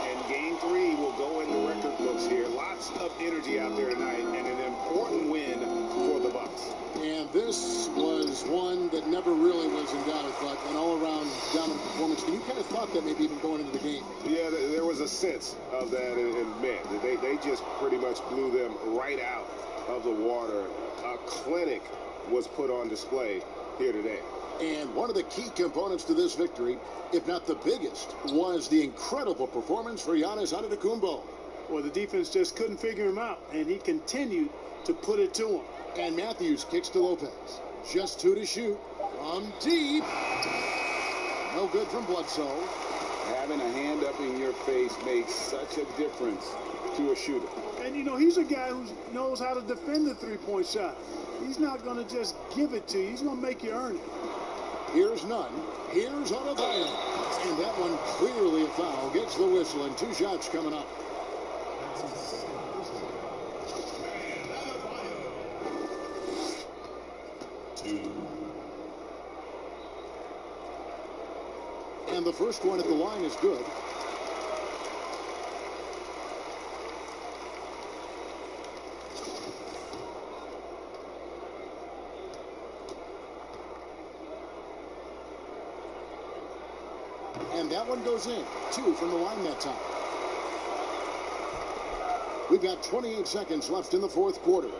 And game 3 will go in the record books here. Lots of energy out there tonight, and an important important win for the Bucks. And this was one that never really was in doubt, but an all-around dominant performance. And you kind of thought that maybe even going into the game. Yeah, there was a sense of that in men. They just pretty much blew them right out of the water. A clinic was put on display here today. And one of the key components to this victory, if not the biggest, was the incredible performance for Giannis Antetokounmpo. Well, the defense just couldn't figure him out, and he continued to put it to him. And Matthews kicks to Lopez. Just 2 to shoot. From deep. No good from Bledsoe. Having a hand up in your face makes such a difference to a shooter. And, you know, he's a guy who knows how to defend the three-point shot. He's not going to just give it to you. He's going to make you earn it. Here's none. Here's Adebayo. And that one clearly a foul. Gets the whistle, and 2 shots coming up. And the first one at the line is good. And that one goes in. 2 from the line that time. We've got 28 seconds left in the fourth quarter.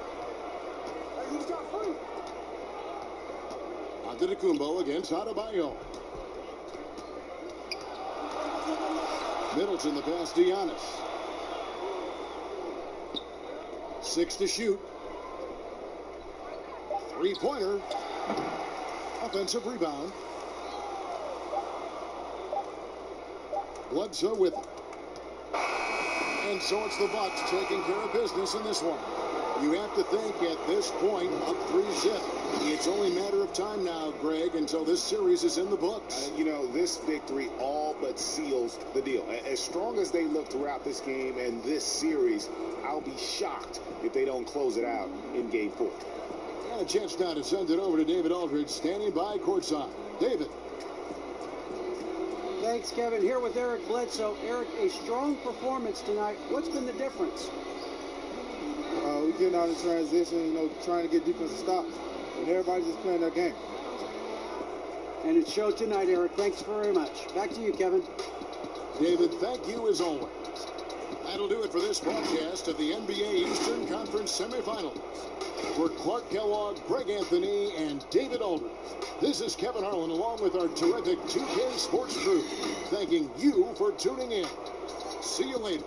Antetokounmpo against Adebayo. Middleton, the pass to Giannis. 6 to shoot. 3-pointer. Offensive rebound. Bledsoe with it. And so it's the Bucks taking care of business in this one. You have to think at this point, up 3-zip. It's only a matter of time now, Greg, until this series is in the books. You know, this victory all but seals the deal. As strong as they look throughout this game and this series, I'll be shocked if they don't close it out in Game 4. And a chance now to send it over to David Aldridge, standing by courtside. David. Thanks, Kevin. Here with Eric Bledsoe. Eric, a strong performance tonight. What's been the difference? We getting out in transition, you know, trying to get defensive stops. And everybody's just playing their game. And it showed tonight, Eric. Thanks very much. Back to you, Kevin. David, thank you as always. That'll do it for this broadcast of the NBA Eastern Conference Semifinals. For Clark Kellogg, Greg Anthony, and David Aldridge, this is Kevin Harlan along with our terrific 2K Sports crew, thanking you for tuning in. See you later.